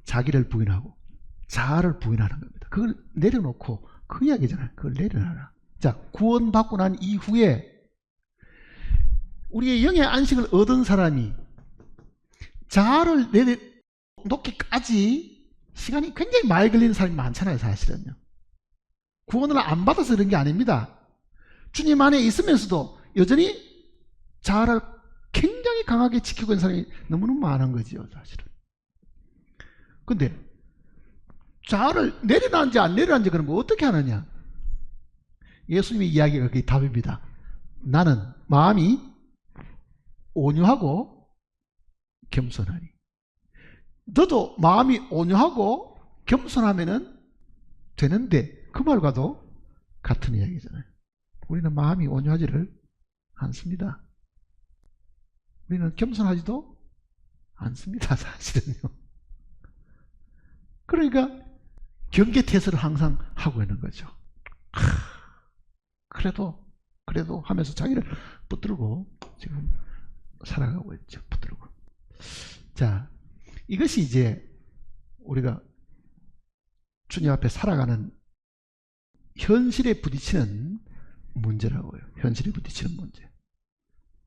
자기를 부인하고 자아를 부인하는 겁니다. 그걸 내려놓고, 그 이야기잖아요. 그걸 내려놔라. 자, 구원받고 난 이후에 우리의 영의 안식을 얻은 사람이 자아를 내려놓기까지 시간이 굉장히 많이 걸리는 사람이 많잖아요, 사실은요. 구원을 안 받아서 그런 게 아닙니다. 주님 안에 있으면서도 여전히 자아를 굉장히 강하게 지키고 있는 사람이 너무너무 많은 거지요, 사실은. 근데 자아를 내려놨는지 안 내려놨는지 그런 거 어떻게 하느냐? 예수님의 이야기가 그게 답입니다. 나는 마음이 온유하고 겸손하니. 너도 마음이 온유하고 겸손하면은 되는데, 그 말과도 같은 이야기잖아요. 우리는 마음이 온유하지를 않습니다. 우리는 겸손하지도 않습니다, 사실은요. 그러니까 경계태세를 항상 하고 있는 거죠. 그래도 하면서 자기를 붙들고 지금 살아가고 있죠. 붙들고. 자, 이것이 이제 우리가 주님 앞에 살아가는 현실에 부딪히는 문제라고요. 현실에 부딪히는 문제.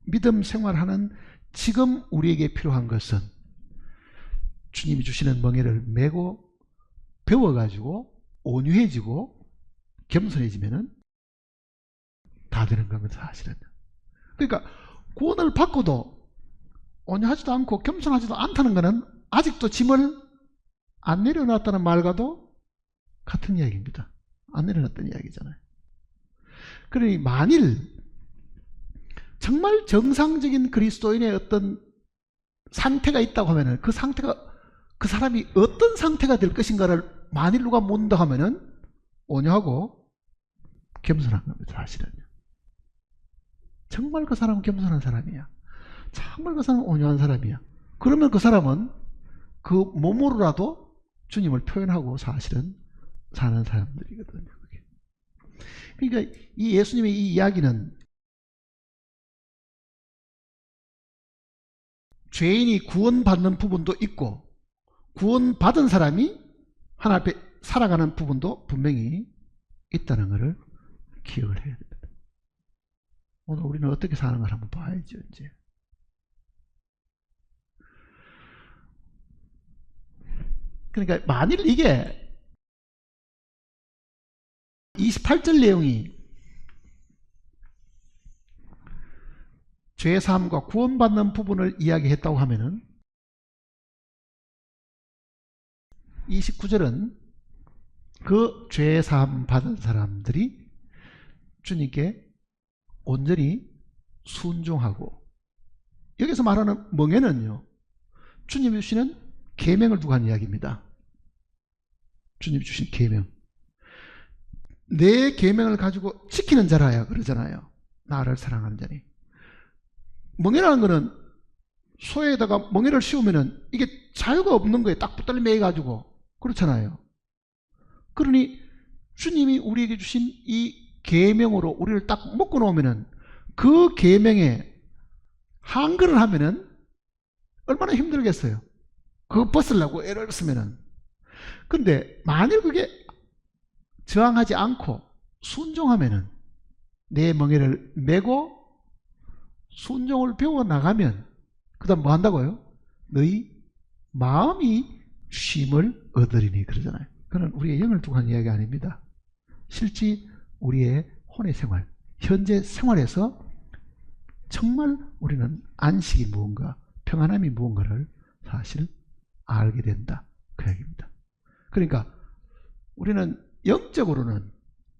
믿음 생활하는 지금 우리에게 필요한 것은 주님이 주시는 멍에를 메고 배워가지고 온유해지고 겸손해지면은 다 되는 겁니다, 사실은. 그러니까 구원을 받고도 온유하지도 않고 겸손하지도 않다는 것은 아직도 짐을 안 내려놨다는 말과도 같은 이야기입니다. 안 내려놨다는 이야기잖아요. 그러니 만일 정말 정상적인 그리스도인의 어떤 상태가 있다고 하면은 그 상태가, 그 사람이 어떤 상태가 될 것인가를 만일 누가 묻는다 하면은 온유하고 겸손한 겁니다, 사실은. 정말 그 사람은 겸손한 사람이야. 정말 그 사람은 온유한 사람이야. 그러면 그 사람은 그 몸으로라도 주님을 표현하고 사실은 사는 사람들이거든요. 그러니까 이 예수님의 이 이야기는 죄인이 구원받는 부분도 있고 구원받은 사람이 하나님 앞에 살아가는 부분도 분명히 있다는 것을 기억을 해야 됩니다. 오늘 우리는 어떻게 사는 걸 한번 봐야죠, 이제. 그러니까 만일 이게 28절 내용이 죄사함과 구원받는 부분을 이야기했다고 하면은 29절은 그 죄사함 받은 사람들이 주님께 온전히 순종하고, 여기서 말하는 멍에는요, 주님이 주시는 계명을 두고 한 이야기입니다. 주님이 주신 계명. 내 계명을 가지고 지키는 자라야 그러잖아요. 나를 사랑하는 자니. 멍에라는 거는 소에다가 멍에를 씌우면은 이게 자유가 없는 거예요. 딱 붙들려 매가지고. 그렇잖아요. 그러니 주님이 우리에게 주신 이 계명으로 우리를 딱 묶어 놓으면은 그 계명에 한글을 하면은 얼마나 힘들겠어요. 그거 벗으려고 애를 쓰면은. 근데 만일 그게 저항하지 않고 순종하면은, 내 멍에를 메고 순종을 배워 나가면 그 다음 뭐 한다고요? 너희 마음이 쉼을 얻으리니 그러잖아요. 그건 우리의 영을 두고 한 이야기 아닙니다. 실제 우리의 혼의 생활, 현재 생활에서 정말 우리는 안식이 무언가, 평안함이 무언가를 사실 알게 된다, 그 얘기입니다. 그러니까 우리는 영적으로는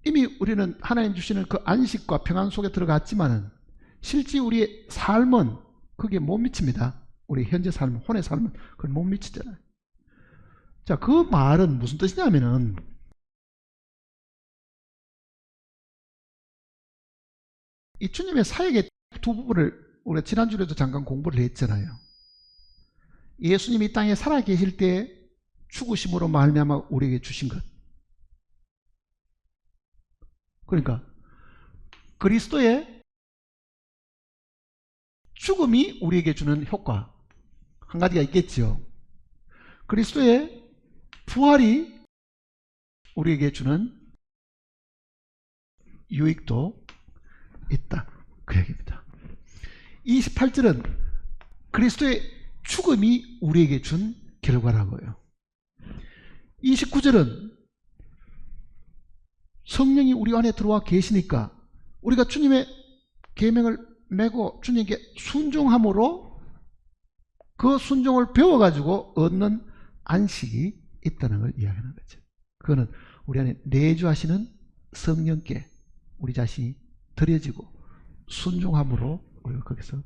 이미 우리는 하나님 주시는 그 안식과 평안 속에 들어갔지만은 실제 우리의 삶은 그게 못 미칩니다. 우리 현재 삶, 혼의 삶은 그걸 못 미치잖아요. 자, 그 말은 무슨 뜻이냐면은 이 주님의 사역의 두 부분을 우리가 지난주에도 잠깐 공부를 했잖아요. 예수님이 이 땅에 살아계실 때 죽으심으로 말미암아 우리에게 주신 것. 그러니까 그리스도의 죽음이 우리에게 주는 효과 한 가지가 있겠죠. 그리스도의 부활이 우리에게 주는 유익도 있다, 그 얘기입니다. 28절은 그리스도의 죽음이 우리에게 준 결과라고요. 29절은 성령이 우리 안에 들어와 계시니까 우리가 주님의 계명을 메고 주님께 순종함으로 그 순종을 배워가지고 얻는 안식이 있다는 걸 이야기하는 거죠. 그거는 우리 안에 내주하시는 성령께 우리 자신이 드려지고 순종함으로 우리가 거기서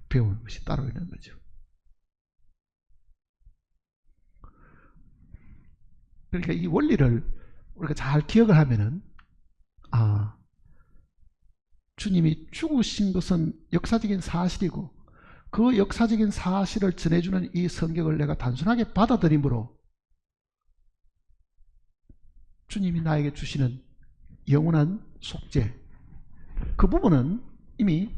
배우는 것이 따로 있는 거죠. 그러니까 이 원리를 우리가 잘 기억을 하면은, 주님이 죽으신 것은 역사적인 사실이고 그 역사적인 사실을 전해주는 이 성경을 내가 단순하게 받아들임으로 주님이 나에게 주시는 영원한 속죄, 그 부분은 이미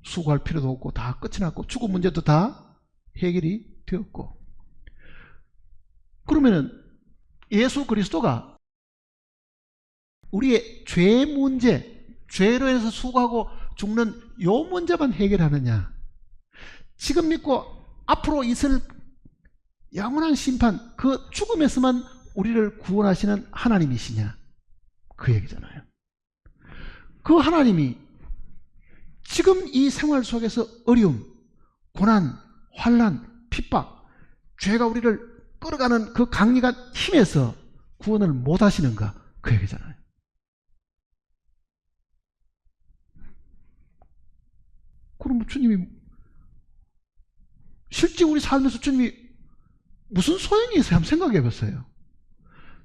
수고할 필요도 없고 다 끝이 났고 죽음 문제도 다 해결이 되었고, 그러면은 예수 그리스도가 우리의 죄 문제, 죄로 인해서 수고하고 죽는 요 문제만 해결하느냐, 지금 믿고 앞으로 있을 영원한 심판, 그 죽음에서만 우리를 구원하시는 하나님이시냐, 그 얘기잖아요. 그 하나님이 지금 이 생활 속에서 어려움, 고난, 환난, 핍박, 죄가 우리를 끌어가는 그 강력한 힘에서 구원을 못 하시는가, 그 얘기잖아요. 그럼 주님이 실제 우리 삶에서 주님이 무슨 소용이 있어요? 한번 생각해 보세요.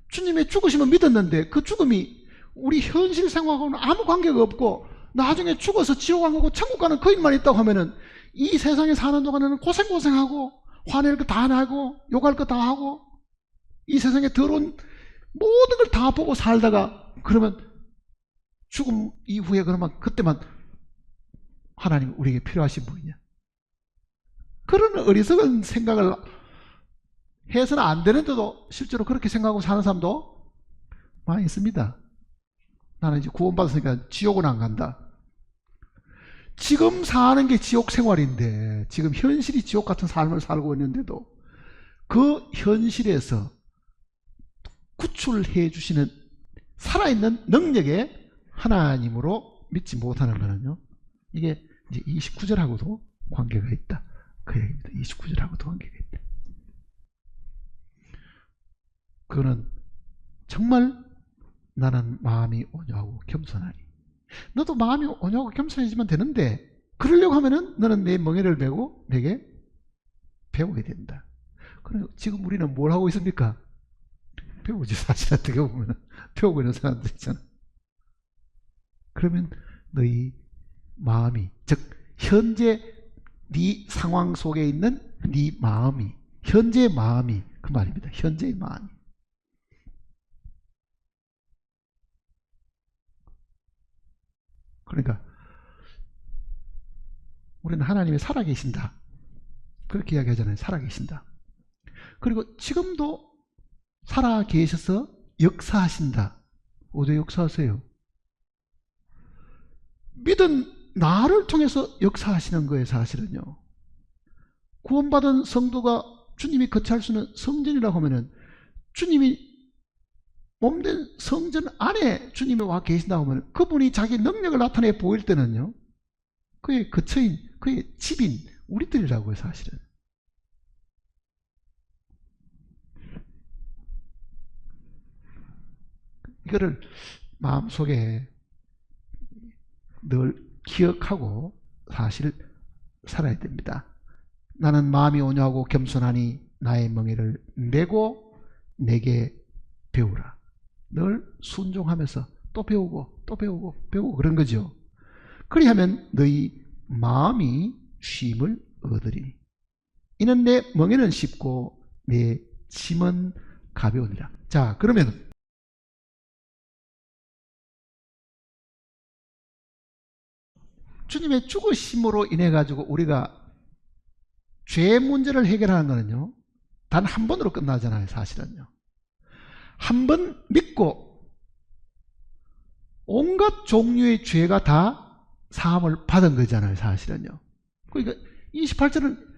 주님의 죽으심을 믿었는데 그 죽음이 우리 현실 생활하고는 아무 관계가 없고 나중에 죽어서 지옥 안 가고 천국 가는 그 일만 있다고 하면은 이 세상에 사는 동안에는 고생하고 화낼 거 다 하고 욕할 거 다 하고 이 세상에 더러운 모든 걸 다 보고 살다가, 그러면 죽음 이후에 그러면 그때만 하나님 우리에게 필요하신 분이냐, 그런 어리석은 생각을 해서는 안 되는데도 실제로 그렇게 생각하고 사는 사람도 많이 있습니다. 나는 이제 구원받았으니까 지옥은 안 간다. 지금 사는 게 지옥 생활인데, 지금 현실이 지옥 같은 삶을 살고 있는데도 그 현실에서 구출해 주시는 살아있는 능력의 하나님으로 믿지 못하는 거는요, 이게 이제 29절하고도 관계가 있다, 그 얘기입니다. 29절하고도 관계가 있다. 그거는 정말 나는 마음이 온유하고 겸손하니, 너도 마음이 온유하고 겸손해지면 되는데, 그러려고 하면은 너는 내 멍에를 메고 내게 배우게 된다. 그럼 지금 우리는 뭘 하고 있습니까? 배우지. 사실 어떻게 보면 배우고 있는 사람들 있잖아. 그러면 너희 마음이, 즉 현재 네 상황 속에 있는 네 마음이, 현재의 마음이, 그 말입니다. 현재의 마음이. 그러니까 우리는 하나님이 살아계신다, 그렇게 이야기하잖아요. 살아계신다. 그리고 지금도 살아계셔서 역사하신다. 어디 역사하세요? 믿은 나를 통해서 역사하시는 거예요. 사실은요, 구원받은 성도가 주님이 거처할 수 있는 성전이라고 하면은 주님이 몸된 성전 안에 주님이 와 계신다고 하면 그분이 자기 능력을 나타내 보일 때는요, 그의 거처인, 그의 집인 우리들이라고요. 사실은 이거를 마음속에 늘 기억하고 사실 살아야 됩니다. 나는 마음이 온유하고 겸손하니 나의 멍에를 메고 내게 배우라. 늘 순종하면서 또 배우고 또 배우고 그런 거죠. 그리하면 너희 마음이 쉼을 얻으리니 이는 내 멍에는 쉽고 내 짐은 가벼우니라. 자, 그러면 주님의 죽으심으로 인해 가지고 우리가 죄 문제를 해결하는 거는요, 단 한 번으로 끝나잖아요. 사실은요, 한 번 믿고 온갖 종류의 죄가 다 사함을 받은 거잖아요. 사실은요. 그러니까 28절은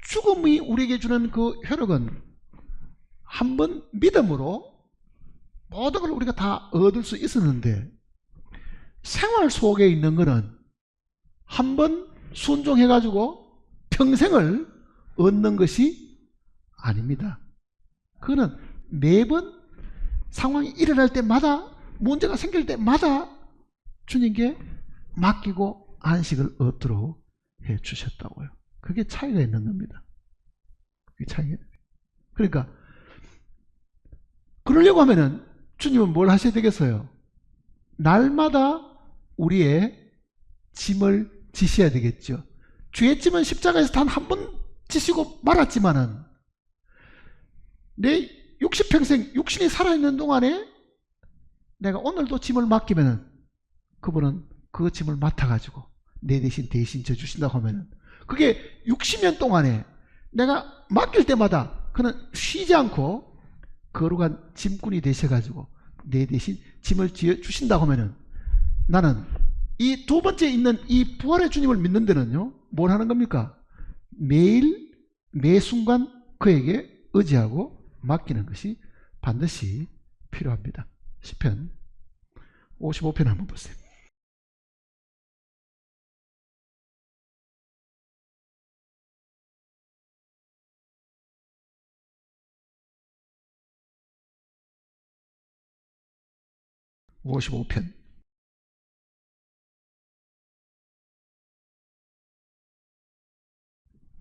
죽음이 우리에게 주는 그 효력은 한 번 믿음으로 모든 걸 우리가 다 얻을 수 있었는데 생활 속에 있는 거는 한번 순종해가지고 평생을 얻는 것이 아닙니다. 그거는 매번 상황이 일어날 때마다, 문제가 생길 때마다 주님께 맡기고 안식을 얻도록 해 주셨다고요. 그게 차이가 있는 겁니다. 그게 차이가. 그러니까 그러려고 하면은 주님은 뭘 하셔야 되겠어요? 날마다 우리의 짐을 지셔야 되겠죠. 주의 짐은 십자가에서 단 한 번 지시고 말았지만은 내 60평생 육신이 살아있는 동안에 내가 오늘도 짐을 맡기면은 그분은 그 짐을 맡아가지고 내 대신 져주신다고 하면은 그게 60년 동안에 내가 맡길 때마다 그는 쉬지 않고 거룩한 짐꾼이 되셔가지고 내 대신 짐을 지어주신다고 하면은 나는 이 두 번째 있는 이 부활의 주님을 믿는 데는요, 뭘 하는 겁니까? 매일 매 순간 그에게 의지하고 맡기는 것이 반드시 필요합니다. 시편 55편 한번 보세요. (55편)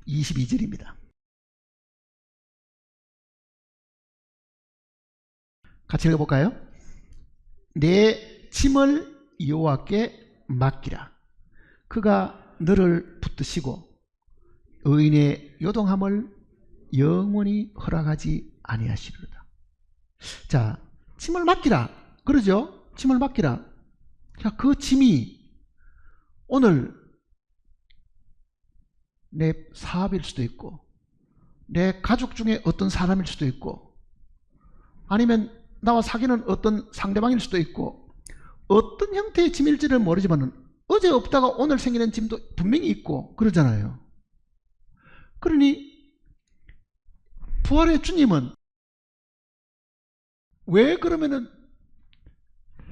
22절입니다. 같이 읽어볼까요? 내 짐을 여호와께 맡기라. 그가 너를 붙드시고 의인의 요동함을 영원히 허락하지 아니하시리로다. 자, 짐을 맡기라 그러죠? 짐을 맡기라. 자, 그 짐이 오늘 내 사업일 수도 있고 내 가족 중에 어떤 사람일 수도 있고 아니면 나와 사귀는 어떤 상대방일 수도 있고 어떤 형태의 짐일지를 모르지만 어제 없다가 오늘 생기는 짐도 분명히 있고 그러잖아요. 그러니 부활의 주님은 왜 그러면은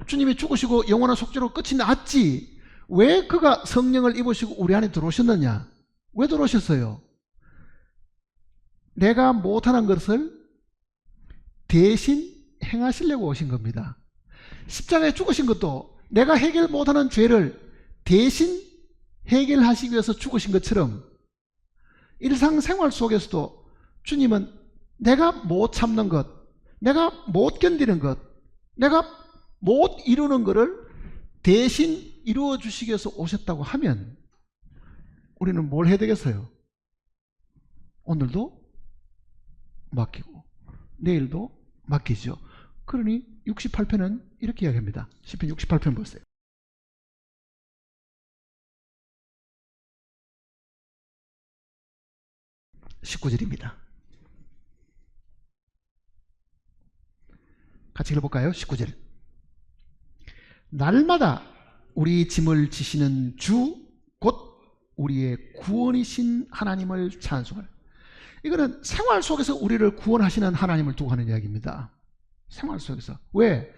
주님이 죽으시고 영원한 속죄로 끝이 났지 왜 그가 성령을 입으시고 우리 안에 들어오셨느냐? 왜 들어오셨어요? 내가 못하는 것을 대신 행하시려고 오신 겁니다. 십자가에 죽으신 것도 내가 해결 못하는 죄를 대신 해결하시기 위해서 죽으신 것처럼 일상생활 속에서도 주님은 내가 못 참는 것, 내가 못 견디는 것, 내가 못 이루는 것을 대신 이루어 주시기 위해서 오셨다고 하면 우리는 뭘 해야 되겠어요? 오늘도 맡기고 내일도 맡기죠. 그러니 68편은 이렇게 이야기합니다. 시편 68편 보세요. (19절입니다) 같이 읽어볼까요? 19절. 날마다 우리 짐을 지시는 주 곧 우리의 구원이신 하나님을 찬송할. 이거는 생활 속에서 우리를 구원하시는 하나님을 두고 하는 이야기입니다. 생활 속에서. 왜?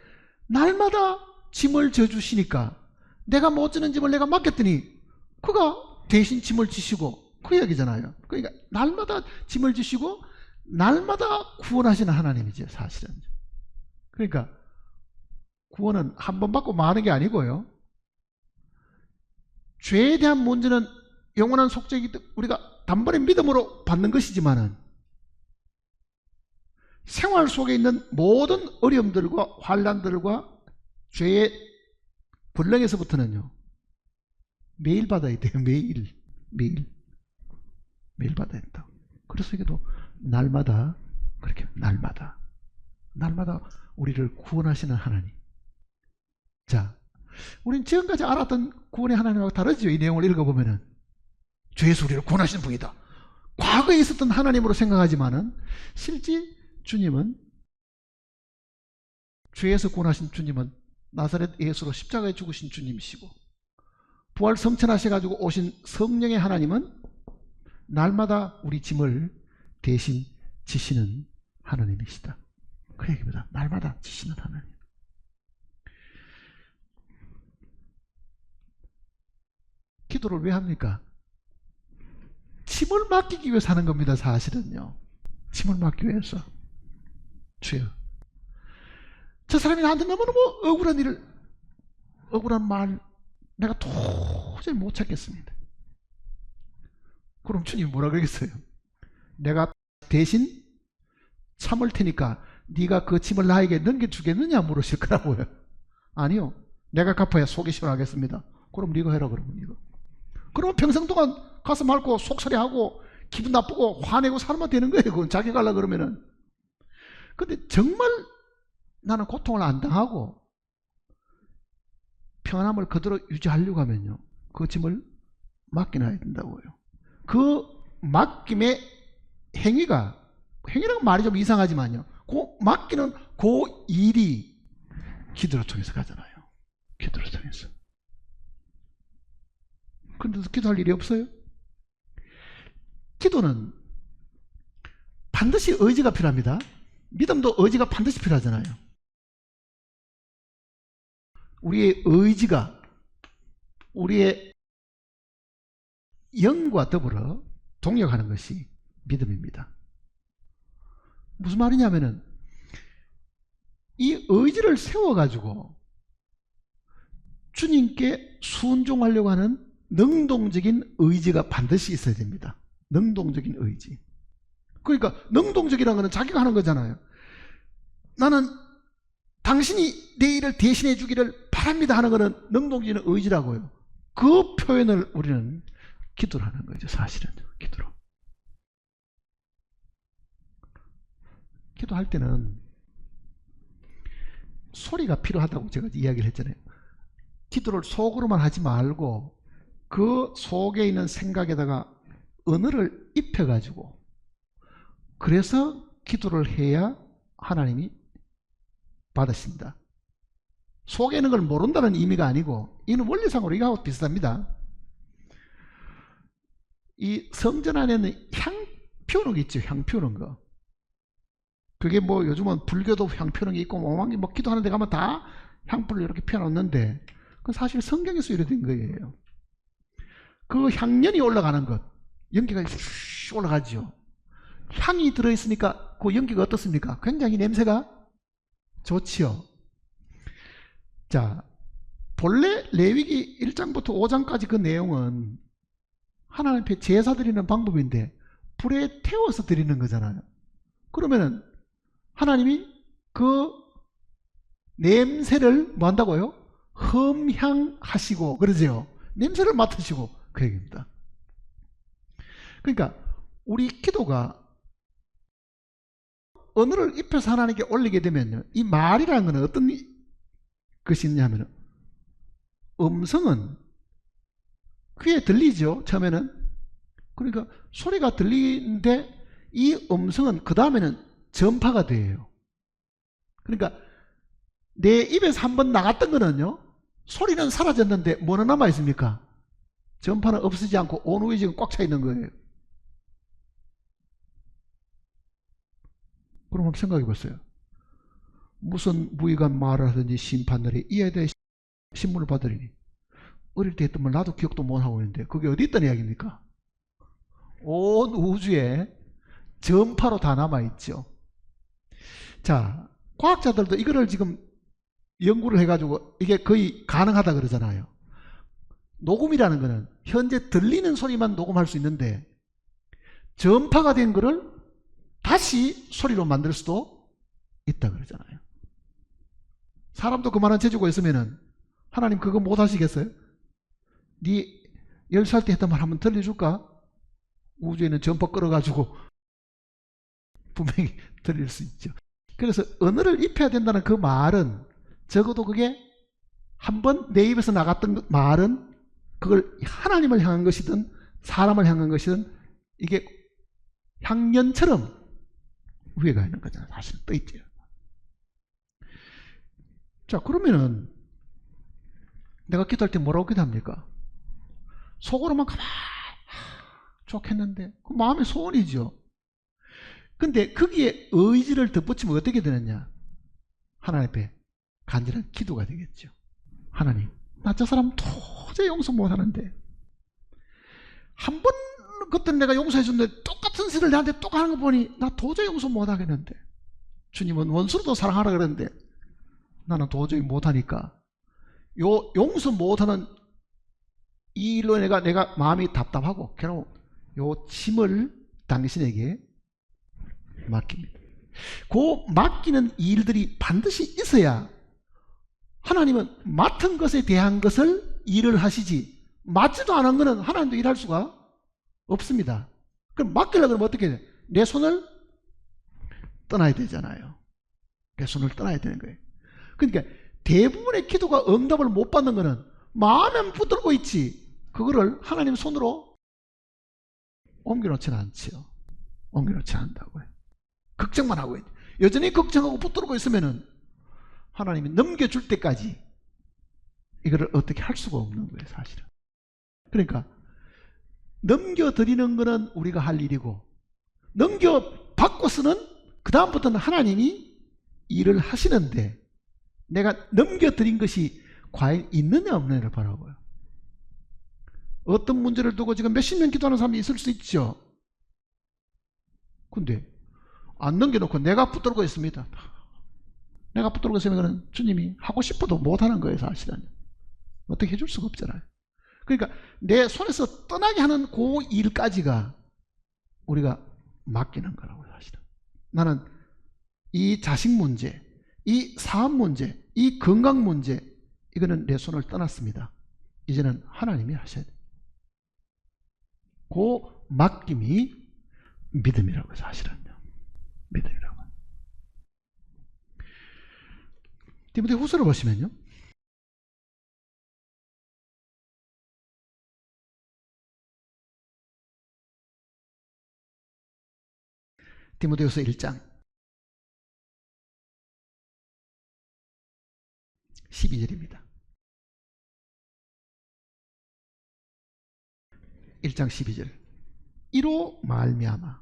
날마다 짐을 져주시니까 내가 못 지는 짐을 내가 맡겼더니 그가 대신 짐을 지시고 그 이야기잖아요. 그러니까 날마다 짐을 지시고 날마다 구원하시는 하나님이죠, 사실은. 그러니까 구원은 한 번 받고 마는 게 아니고요. 죄에 대한 문제는 영원한 속죄이기 때문에 우리가 단번에 믿음으로 받는 것이지만은 생활 속에 있는 모든 어려움들과 환난들과 죄의 불능에서부터는요 매일 받아야 돼요. 매일 받아야 된다. 그래서 이게도 날마다 그렇게 날마다 우리를 구원하시는 하나님. 자, 우리는 지금까지 알았던 구원의 하나님하고 다르죠. 이 내용을 읽어보면은 죄에서 우리를 구원하시는 분이다. 과거에 있었던 하나님으로 생각하지만은 실제 주님은 죄에서 구원하신 주님은 나사렛 예수로 십자가에 죽으신 주님이시고 부활 성천하셔가지고 오신 성령의 하나님은 날마다 우리 짐을 대신 지시는 하나님이시다. 그 얘기입니다. 날마다 지시는 하나님. 기도를 왜 합니까? 짐을 맡기기 위해서 하는 겁니다. 사실은요. 짐을 맡기 위해서. 주여, 저 사람이 나한테 너무너무 억울한 일을, 억울한 말 내가 도저히 못 찾겠습니다. 그럼 주님 뭐라 그러겠어요? 내가 대신 참을 테니까 네가 그 짐을 나에게 넘겨주겠느냐 물으실 거라고요. 아니요, 내가 갚아야 속이 시원하겠습니다. 그럼 네가 해라. 그러면 이거. 그러면 평생 동안 가슴 앓고 속살이하고 기분 나쁘고 화내고 살면 되는 거예요. 그건 자기 가려고 그러면은. 근데 정말 나는 고통을 안 당하고 평안함을 그대로 유지하려고 하면요, 그 짐을 맡겨놔야 된다고요. 그 맡김의 행위라는 말이 좀 이상하지만요, 그 맡기는 그 일이 기도를 통해서 가잖아요. 기도를 통해서. 그런데도 기도할 일이 없어요? 기도는 반드시 의지가 필요합니다. 믿음도 의지가 반드시 필요하잖아요. 우리의 의지가 우리의 영과 더불어 동력하는 것이 믿음입니다. 무슨 말이냐면은 이 의지를 세워가지고 주님께 순종하려고 하는 능동적인 의지가 반드시 있어야 됩니다. 능동적인 의지. 그러니까 능동적이라는 것은 자기가 하는 거잖아요. 나는 당신이 내 일을 대신해 주기를 바랍니다 하는 것은 능동적인 의지라고요. 그 표현을 우리는 기도를 하는 거죠. 사실은 기도로. 기도할 때는 소리가 필요하다고 제가 이야기를 했잖아요. 기도를 속으로만 하지 말고 그 속에 있는 생각에다가 언어를 입혀가지고, 그래서 기도를 해야 하나님이 받으신다. 속에 있는 걸 모른다는 의미가 아니고, 이는 원리상으로 이거하고 비슷합니다. 이 성전 안에는 향 피우는 게 있죠. 향 피우는 거. 그게 뭐 요즘은 불교도 향 피우는 게 있고, 오만 개 뭐 기도하는 데 가면 다 향불을 이렇게 피워놓는데, 그건 사실 성경에서 이래 된 거예요. 그 향연이 올라가는 것, 연기가 슉 올라가죠. 향이 들어있으니까 그 연기가 어떻습니까? 굉장히 냄새가 좋지요. 자, 본래 레위기 1장부터 5장까지 그 내용은 하나님 앞에 제사 드리는 방법인데 불에 태워서 드리는 거잖아요. 그러면은 하나님이 그 냄새를 뭐 한다고요? 흠향하시고, 그러죠. 냄새를 맡으시고, 그 얘기입니다. 그러니까 우리 기도가 언어를 입혀서 하나님께 올리게 되면요, 이 말이라는 것은 어떤 것이 있냐면, 음성은 귀에 들리죠, 처음에는. 그러니까 소리가 들리는데 이 음성은 그 다음에는 전파가 돼요. 그러니까 내 입에서 한번 나갔던 거는요, 소리는 사라졌는데 뭐는 남아 있습니까? 전파는 없어지지 않고 온 후에 지금 꽉 차 있는 거예요. 그럼 한번 생각해 보세요. 무슨 무의간 말을 하든지 심판들이 이에 대해 신문을 받으리니, 어릴 때 했던 말 나도 기억도 못하고 있는데 그게 어디 있다는 이야기입니까? 온 우주에 전파로 다 남아있죠. 자, 과학자들도 이거를 지금 연구를 해가지고 이게 거의 가능하다 그러잖아요. 녹음이라는 거는 현재 들리는 소리만 녹음할 수 있는데 전파가 된 거를 다시 소리로 만들 수도 있다 그러잖아요. 사람도 그만한 재주가 있으면은 하나님 그거 못 하시겠어요? 네 10살 때 했던 말 한번 들려줄까? 우주에는 전파 끌어가지고 분명히 들릴 수 있죠. 그래서 언어를 입혀야 된다는 그 말은 적어도 그게 한번 내 입에서 나갔던 말은 그걸 하나님을 향한 것이든 사람을 향한 것이든 이게 향연처럼 위에 가 있는 거잖아요. 사실 떠 있죠. 자, 그러면은 내가 기도할 때 뭐라고 기도합니까? 속으로만 가만 좋겠는데 그 마음의 소원이죠. 근데 거기에 의지를 덧붙이면 어떻게 되느냐? 하나님 앞에 간절한 기도가 되겠죠. 하나님, 나 저 사람 도저히 용서 못하는데, 한 번 그때 내가 용서해 줬는데 똑같은 짓을 내한테 또 하는 거 보니 나 도저히 용서 못하겠는데, 주님은 원수로도 사랑하라 그러는데 나는 도저히 못하니까 요 용서 못하는 이 일로 내가 마음이 답답하고 괴로워, 요 짐을 당신에게 맡깁니다. 그 맡기는 일들이 반드시 있어야 하나님은 맡은 것에 대한 것을 일을 하시지, 맡지도 않은 것은 하나님도 일할 수가 없습니다. 그럼 맡기려고 하면 어떻게 돼? 내 손을 떠나야 되잖아요. 내 손을 떠나야 되는 거예요. 그러니까 대부분의 기도가 응답을 못 받는 것은 마음에 붙들고 있지, 그거를 하나님 손으로 옮겨놓지는 않지요. 옮겨놓지 않는다고요. 걱정만 하고 있지. 여전히 걱정하고 붙들고 있으면은 하나님이 넘겨줄 때까지 이거를 어떻게 할 수가 없는 거예요, 사실은. 그러니까 넘겨드리는 거는 우리가 할 일이고, 넘겨받고서는 그 다음부터는 하나님이 일을 하시는데, 내가 넘겨드린 것이 과연 있느냐 없느냐를 바라고요. 어떤 문제를 두고 지금 몇십 년 기도하는 사람이 있을 수 있죠. 근데 안 넘겨놓고 내가 붙들고 있습니다. 내가 붙들고 있으면 주님이 하고 싶어도 못하는 거예요, 사실은. 어떻게 해줄 수가 없잖아요. 그러니까 내 손에서 떠나게 하는 그 일까지가 우리가 맡기는 거라고요, 사실은. 나는 이 자식 문제, 이 사업 문제, 이 건강 문제, 이거는 내 손을 떠났습니다. 이제는 하나님이 하셔야 돼요. 그 맡김이 믿음이라고요, 사실은요. 믿음이라고. 디모데 후서를 보시면요, 디모데후서 1장 12절입니다. 1장 12절. 이로 말미암아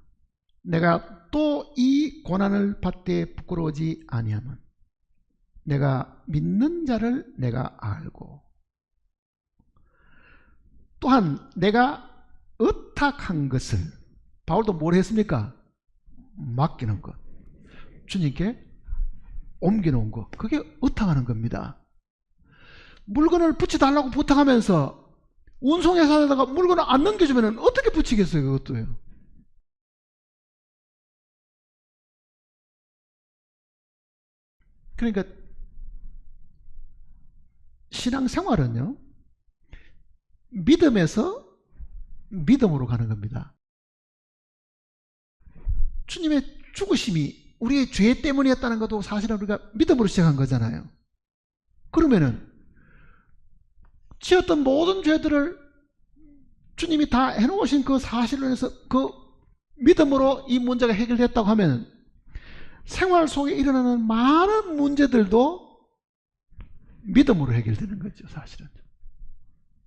내가 또 이 고난을 받되 부끄러워지 아니함은 내가 믿는 자를 내가 알고, 또한 내가 의탁한 것을, 바울도 뭘 했습니까? 맡기는 것, 주님께 옮겨놓은 것, 그게 의탁하는 겁니다. 물건을 붙여달라고 부탁하면서 운송회사에다가 물건을 안 넘겨주면 어떻게 붙이겠어요, 그것도요. 그러니까 신앙생활은요, 믿음에서 믿음으로 가는 겁니다. 주님의 죽으심이 우리의 죄 때문이었다는 것도 사실은 우리가 믿음으로 시작한 거잖아요. 그러면은 지었던 모든 죄들을 주님이 다 해놓으신 그 사실로 인해서 그 믿음으로 이 문제가 해결됐다고 하면 생활 속에 일어나는 많은 문제들도 믿음으로 해결되는 거죠, 사실은.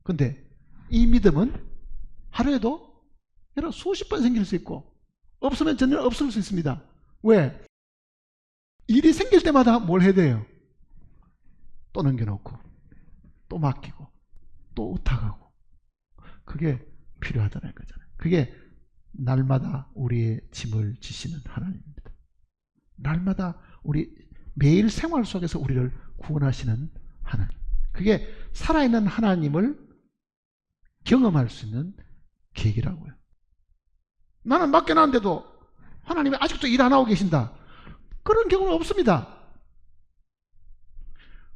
근데 이 믿음은 하루에도 여러 수십 번 생길 수 있고 없으면 전혀 없을 수 있습니다. 왜? 일이 생길 때마다 뭘 해야 돼요? 또 넘겨놓고 또 맡기고 또 의탁하고, 그게 필요하다는 거잖아요. 그게 날마다 우리의 짐을 지시는 하나님입니다. 날마다 우리 매일 생활 속에서 우리를 구원하시는 하나님, 그게 살아있는 하나님을 경험할 수 있는 계기라고요. 나는 맡겨놨는데도 하나님이 아직도 일 안 하고 계신다, 그런 경우는 없습니다.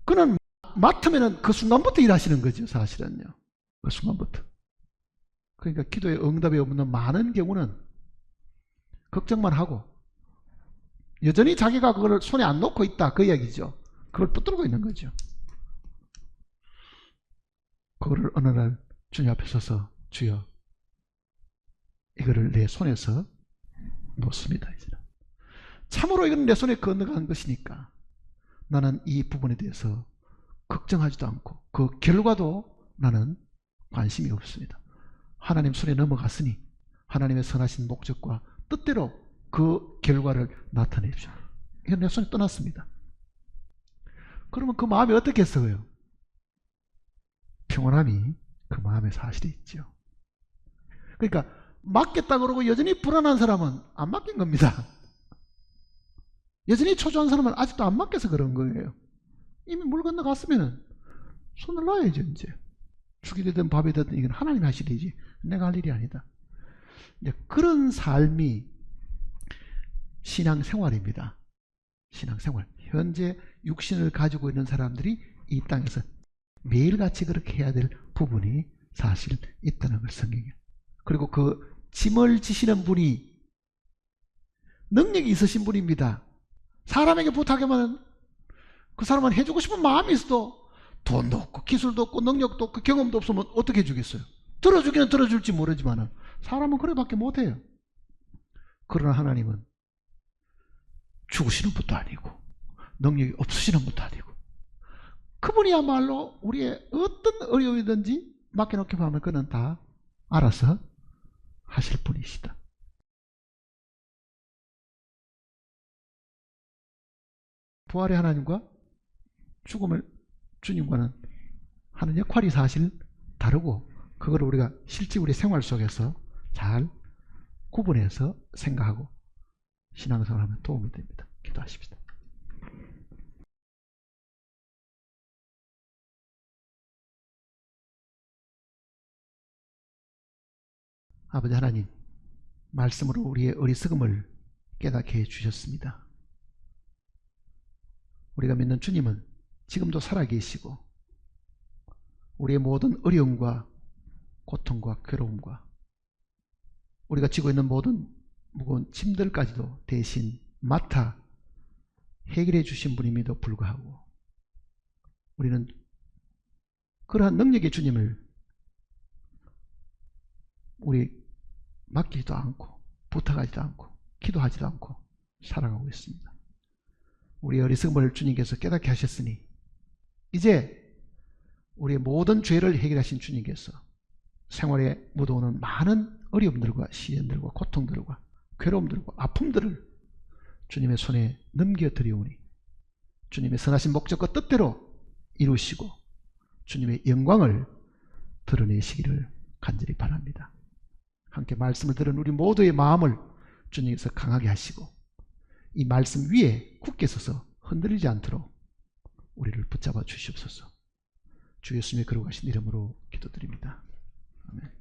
그는 맡으면 그 순간부터 일하시는 거죠, 사실은요. 그 순간부터. 그러니까 기도에 응답이 없는 많은 경우는 걱정만 하고 여전히 자기가 그걸 손에 안 놓고 있다, 그 이야기죠. 그걸 붙들고 있는 거죠. 그거를 어느 날 주님 앞에 서서 주여, 이거를 내 손에서 놓습니다. 이제는. 참으로 이건 내 손에 건너간 것이니까 나는 이 부분에 대해서 걱정하지도 않고 그 결과도 나는 관심이 없습니다. 하나님 손에 넘어갔으니 하나님의 선하신 목적과 뜻대로 그 결과를 나타내십시오. 이건 내 손에 떠났습니다. 그러면 그 마음이 어떻겠어요? 평온함이 그 마음에 사실이 있죠. 그러니까 맡겠다 그러고 여전히 불안한 사람은 안 맡긴 겁니다. 여전히 초조한 사람은 아직도 안 맡겨서 그런 거예요. 이미 물 건너갔으면 손을 놔야죠. 이제 죽이 되든 밥이 되든 이건 하나님이 하실 일이지 내가 할 일이 아니다. 이제 그런 삶이 신앙생활입니다. 신앙생활. 현재 육신을 가지고 있는 사람들이 이 땅에서 매일같이 그렇게 해야 될 부분이 사실 있다는 걸 성경에. 그리고 그 짐을 지시는 분이 능력이 있으신 분입니다. 사람에게 부탁하면 그 사람은 해주고 싶은 마음이 있어도 돈도 없고 기술도 없고 능력도 없고 경험도 없으면 어떻게 해주겠어요? 들어주기는 들어줄지 모르지만 사람은 그래밖에 못해요. 그러나 하나님은 죽으시는 분도 아니고 능력이 없으시는 분도 아니고 그분이야말로 우리의 어떤 어려움이든지 맡겨놓게 하면 그는 다 알아서 하실 분이시다. 부활의 하나님과 죽음의 주님과는 하는 역할이 사실 다르고 그걸 우리가 실제 우리 생활 속에서 잘 구분해서 생각하고 신앙생활하면 도움이 됩니다. 기도하십시다. 아버지 하나님, 말씀으로 우리의 어리석음을 깨닫게 해주셨습니다. 우리가 믿는 주님은 지금도 살아계시고 우리의 모든 어려움과 고통과 괴로움과 우리가 지고 있는 모든 무거운 짐들까지도 대신 맡아 해결해 주신 분임에도 불구하고 우리는 그러한 능력의 주님을 우리 맡기지도 않고 부탁하지도 않고 기도하지도 않고 살아가고 있습니다. 우리의 어리석음을 주님께서 깨닫게 하셨으니 이제 우리의 모든 죄를 해결하신 주님께서 생활에 묻어오는 많은 어려움들과 시련들과 고통들과 괴로움들과 아픔들을 주님의 손에 넘겨드리오니 주님의 선하신 목적과 뜻대로 이루시고 주님의 영광을 드러내시기를 간절히 바랍니다. 함께 말씀을 들은 우리 모두의 마음을 주님께서 강하게 하시고 이 말씀 위에 굳게 서서 흔들리지 않도록 우리를 붙잡아 주시옵소서. 주 예수님의 거룩하신 이름으로 기도드립니다. 아멘.